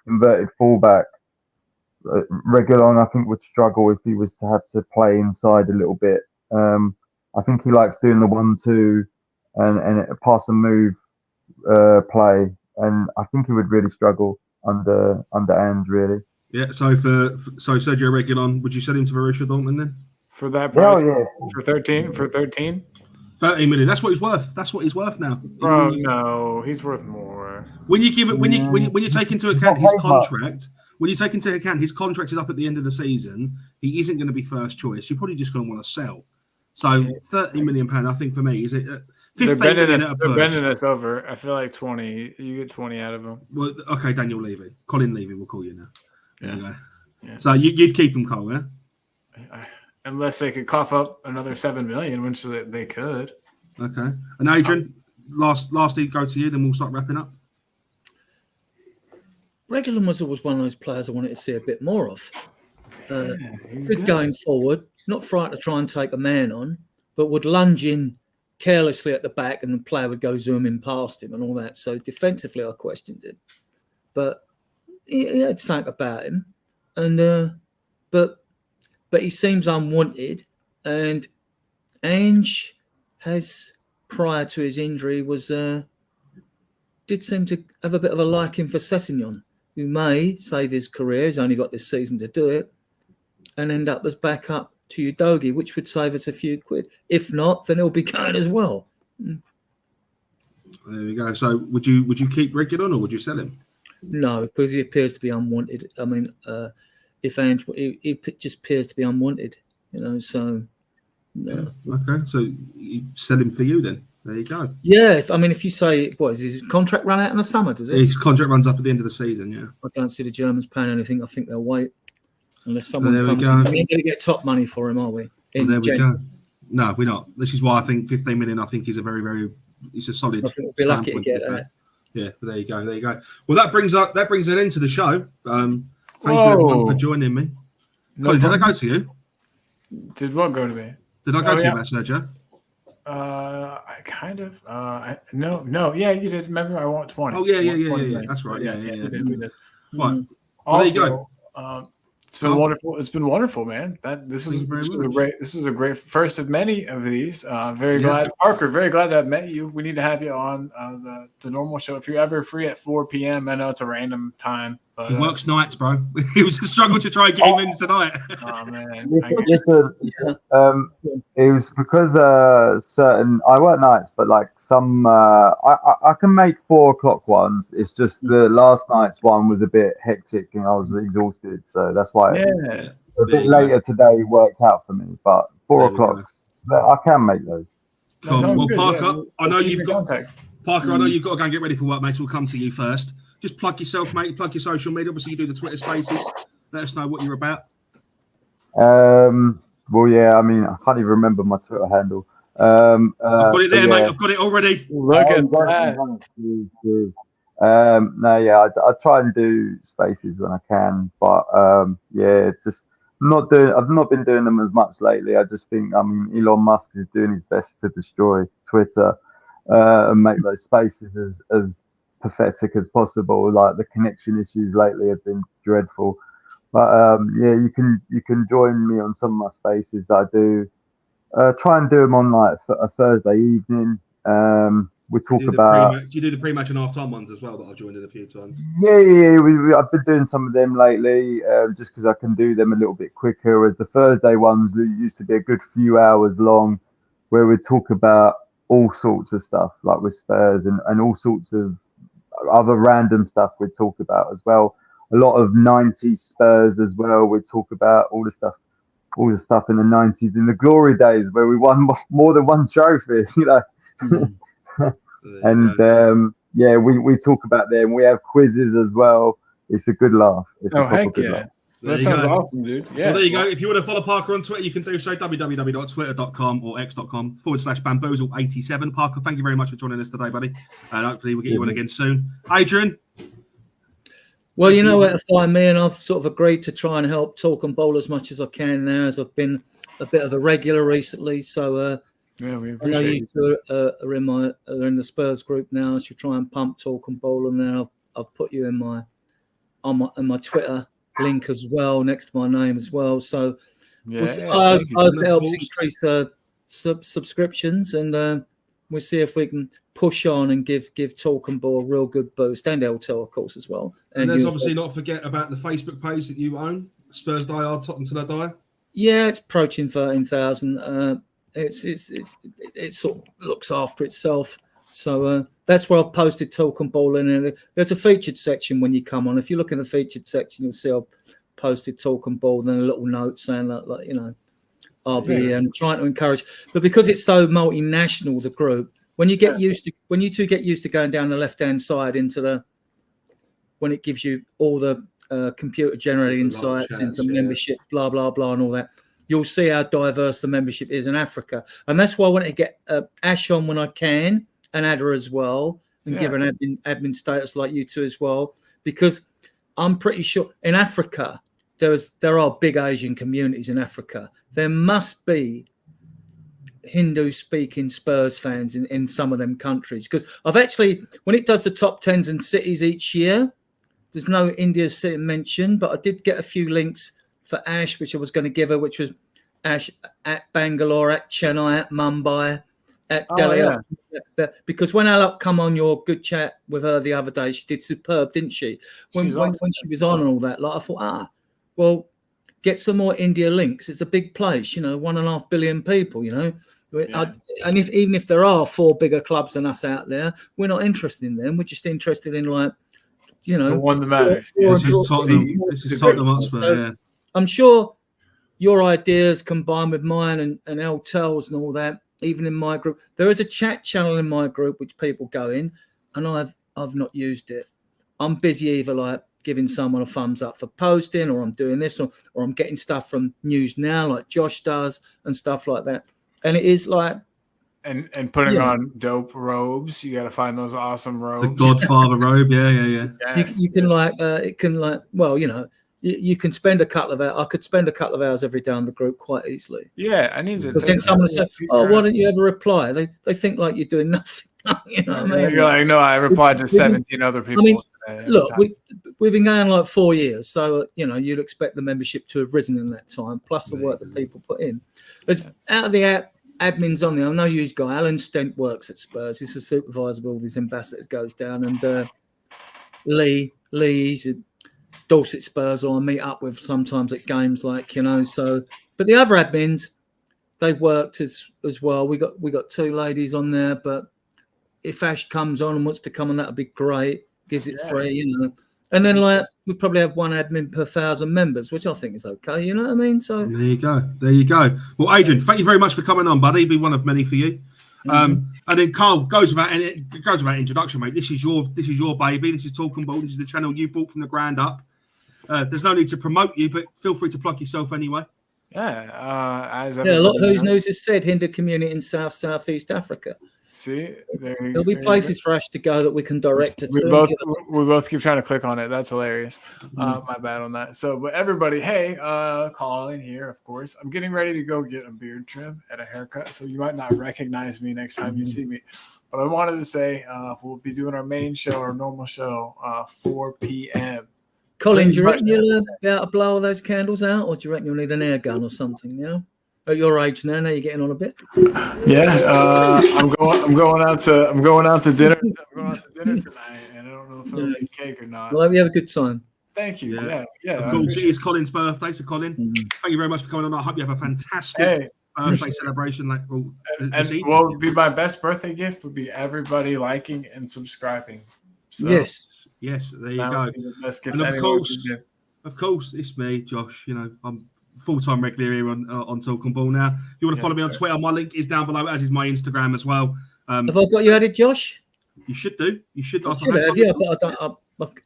inverted fullback. Reguilon, I think, would struggle if he was to have to play inside a little bit. I think he likes doing the 1-2 and a pass and move play, and I think he would really struggle under Ange, really. Yeah. So Sergio Reguilon, would you sell him to Borussia Dortmund then? For that price, Yeah. for 13, 30 million. That's what he's worth. That's what he's worth now. bro, no, he's worth more. When you give it, when you take into account his contract, when you take into account his contract is up at the end of the season, he isn't going to be first choice. You're probably just going to want to sell. So 30 million pound, I think for me, is it 15 million at a push? They're bending us over. I feel like 20. You get 20 out of him. Well, okay, Daniel Levy, Colin Levy, we'll call you now. There you go. Yeah. So you'd keep him, Cole, yeah? Unless they could cough up another 7 million, which they could. Okay. And Adrian, lastly, go to you, then we'll start wrapping up. Reguilon was always one of those players I wanted to see a bit more of. He's Good going forward, not frightened to try and take a man on, but would lunge in carelessly at the back and the player would go zooming past him and all that. So defensively, I questioned it. But he had something about him. And but he seems unwanted. And Ange has, prior to his injury, did seem to have a bit of a liking for Sessegnon, who may save his career. He's only got this season to do it, and end up as backup to Udogie, which would save us a few quid. If not, then he'll be going as well. There we go. So would you keep Reguilon or would you sell him? No, because he appears to be unwanted. I mean, if Ange, he just appears to be unwanted, so. No. Yeah. Okay, so you sell him for you then. There you go. Yeah, if you say, what is his contract run out in the summer? Does it? His contract runs up at the end of the season. Yeah. I don't see the Germans paying anything. I think they'll wait unless someone there comes. We go. We're not going to get top money for him, are we? There we go. No, we're not. This is why I think 15 million. I think is a very, very. It's a solid. I think we'll be lucky to get that. Yeah, but there you go. There you go. Well, that brings an end to the show. Thank you everyone for joining me. No Colin, did I go to you? Did what go to me? Did I go to you, Matt Sergio? I kind of. No. Yeah, you did. Remember, I want 20. Oh yeah. That's right. Yeah. We did. Right. Also, there you go. It's been wonderful. It's been wonderful, man. This is a great first of many of these. Very glad, Parker. Very glad to have met you. We need to have you on the normal show if you're ever free at 4 p.m. I know it's a random time, but he works nights, bro. It was a struggle to try and get him in tonight. Oh man, it was because certain I work nights, but like some I can make 4 o'clock ones. It's just the last night's one was a bit hectic and I was exhausted, so that's why a bit later today worked out for me. But 4 o'clock, I can make those. Cool. Well, good. Parker, I know you've got contact. Parker. I know you've got to go and get ready for work, mate. So we'll come to you first. Just plug yourself, mate. Plug your social media. Obviously, you do the Twitter Spaces. Let us know what you're about. Well, yeah. I mean, I can't even remember my Twitter handle. I've got it there, mate. I've got it already. Look at that. I try and do spaces when I can, but just I've not been doing them as much lately. I just think, Elon Musk is doing his best to destroy Twitter and make those spaces as pathetic as possible. Like the connection issues lately have been dreadful. But you can join me on some of my spaces that I do Try and do them on like a Thursday evening. We talk about. Do you do the pre-match and half-time ones as well that I've joined in a few times? Yeah. I've been doing some of them lately, just because I can do them a little bit quicker. Whereas the Thursday ones used to be a good few hours long, where we talk about all sorts of stuff, like with Spurs and all sorts of other random stuff we talk about as well. A lot of 90s Spurs as well. We talk about all the stuff in the 90s, in the glory days where we won more than one trophy, you know. And we talk about them. We have quizzes as well. It's a good laugh. It's a proper good laugh. That sounds awesome, dude. Yeah. Well, there you go. If you want to follow Parker on Twitter, you can do so. www.twitter.com or x.com/bamboozle87. Parker, thank you very much for joining us today, buddy. And hopefully we'll get you on again soon. Adrian? Well, you know where to find me, and I've sort of agreed to try and help talk and bowl as much as I can now, as I've been a bit of a regular recently. So we I know appreciate you two are in the Spurs group now. As you try and pump talk and bowl, and then I've put you in my Twitter link as well, next to my name as well. So I hope it helps increase subscriptions, and we'll see if we can push on and give Talk and Ball a real good boost, and Eltel, of course, as well. And there's obviously not forget about the Facebook page that you own, Spurs Die Hard, Tottenham Till I Die. Yeah, it's approaching 13,000. It sort of looks after itself. So that's where I've posted Talk and Ball in. And there's a featured section when you come on. If you look in the featured section, you'll see I've posted Talk and Ball, then a little note saying that, like, you know, I'll be here and trying to encourage. But because it's so multinational, the group, when you two get used to going down the left-hand side when it gives you all the computer generated insights into membership, blah, blah, blah, and all that, you'll see how diverse the membership is in Africa. And that's why I want to get Ash on when I can, and Ada as well, and give an admin status like you two as well, because I'm pretty sure in Africa there are big Asian communities in Africa. There must be Hindu-speaking Spurs fans in some of them countries, because I've actually, when it does the top 10s and cities each year, there's no India city mentioned, but I did get a few links for Ash, which I was going to give her, which was Ash at Bangalore, at Chennai, at Mumbai, at Delhi. Because when Alok come on your good chat with her the other day, she did superb, didn't she? When she was on and all that, like, I thought, well, get some more India links. It's a big place, 1.5 billion people, and even if there are 4 bigger clubs than us out there, we're not interested in them. We're just interested in, like, the one that matters. This is Tottenham Hotspur, yeah. I'm sure your ideas combined with mine and Eltel's and all that, even in my group, there is a chat channel in my group which people go in, and I've not used it. I'm busy either like giving someone a thumbs up for posting, or I'm doing this, or I'm getting stuff from News Now like Josh does and stuff like that. And it is like and putting on dope robes. You got to find those awesome robes. The Godfather robe, yeah. Yes. You can you can spend a couple of hours. I could spend a couple of hours every day on the group quite easily. Yeah, I need to. Because then someone said, "Oh, why don't you ever reply?" They think like you're doing nothing. You know what I mean? You're like, no, I replied to 17 other people. I mean, look, we've been going like 4 years, so you'd expect the membership to have risen in that time, plus the work that people put in. There's out of the admins on there. I know you guy, Alan Stent works at Spurs. He's the supervisor of all these ambassadors, goes down, and Lee's Dorset Spurs, or I meet up with sometimes at games, like, so. But the other admins, they worked as well. We got 2 ladies on there, but if Ash comes on and wants to come on, that'd be great. Gives it free, And then like we probably have 1 admin per 1,000 members, which I think is okay. You know what I mean? So there you go. Well, Adrian, thank you very much for coming on, buddy. Be one of many for you. And then Carl, goes without introduction, mate. This is your baby. This is Talk and Ball. This is the channel you bought from the ground up. There's no need to promote you, but feel free to plug yourself anyway. A lot of Who's News has said Hindu community in Southeast Africa. See, there'll be places for us to go that we can direct it. We both keep trying to click on it. That's hilarious. My bad on that. So, but everybody, hey, Colin here, of course. I'm getting ready to go get a beard trim and a haircut, so you might not recognize me next time you see me. But I wanted to say we'll be doing our main show, our normal show, 4 p.m. Colin, do you reckon you'll be able to blow all those candles out, or do you reckon you'll need an air gun or something? at your age now. Now you're getting on a bit. Yeah, I'm going out to dinner. I'm going out to dinner tonight, and I don't know if it'll be cake or not. Well, we have a good time. Thank you. Yeah. Of course, it is Colin's birthday, so Colin, thank you very much for coming on. I hope you have a fantastic birthday celebration. Like, and what would be my best birthday gift would be everybody liking and subscribing. So Yes, there you go. The best gift And of course, it's me, Josh. You know, I'm full-time regular here on Talking Ball now. If you want to follow me on Twitter, my link is down below, as is my Instagram as well. have I got you added, Josh? You should do. You should. I should have, yeah, but I don't. Look,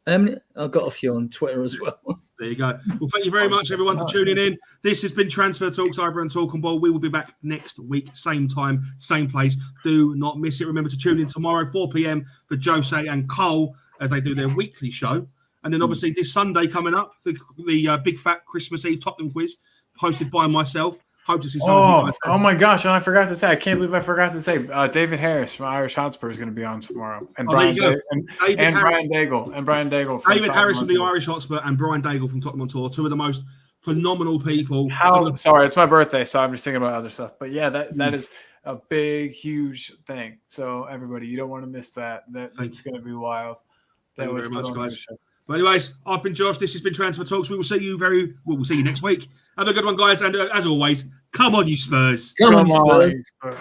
I've got a few on Twitter as well. There you go. Well, thank you very much, everyone, for tuning in. This has been Transfer Talks over on Talking Ball. We will be back next week, same time, same place. Do not miss it. Remember to tune in tomorrow, 4 p.m. for Jose and Cole as they do their weekly show. And then obviously this Sunday coming up, the Big Fat Christmas Eve Tottenham quiz, hosted by myself. Hope to see some of you guys. Oh my gosh! And I forgot to say, I can't believe I forgot to say, David Harris from Irish Hotspur is going to be on tomorrow, and Brian Daigle David Harris from the Irish Hotspur and Brian Daigle from Tottenham Hotspur, two of the most phenomenal people. Sorry, it's my birthday, so I'm just thinking about other stuff. But yeah, that is a big, huge thing. So everybody, you don't want to miss that. It's going to be wild. Thank you very much, guys. But anyways, I've been Josh. This has been Transfer Talks. We will see you we'll see you next week. Have a good one, guys. And as always, come on, you Spurs. Come on, you Spurs.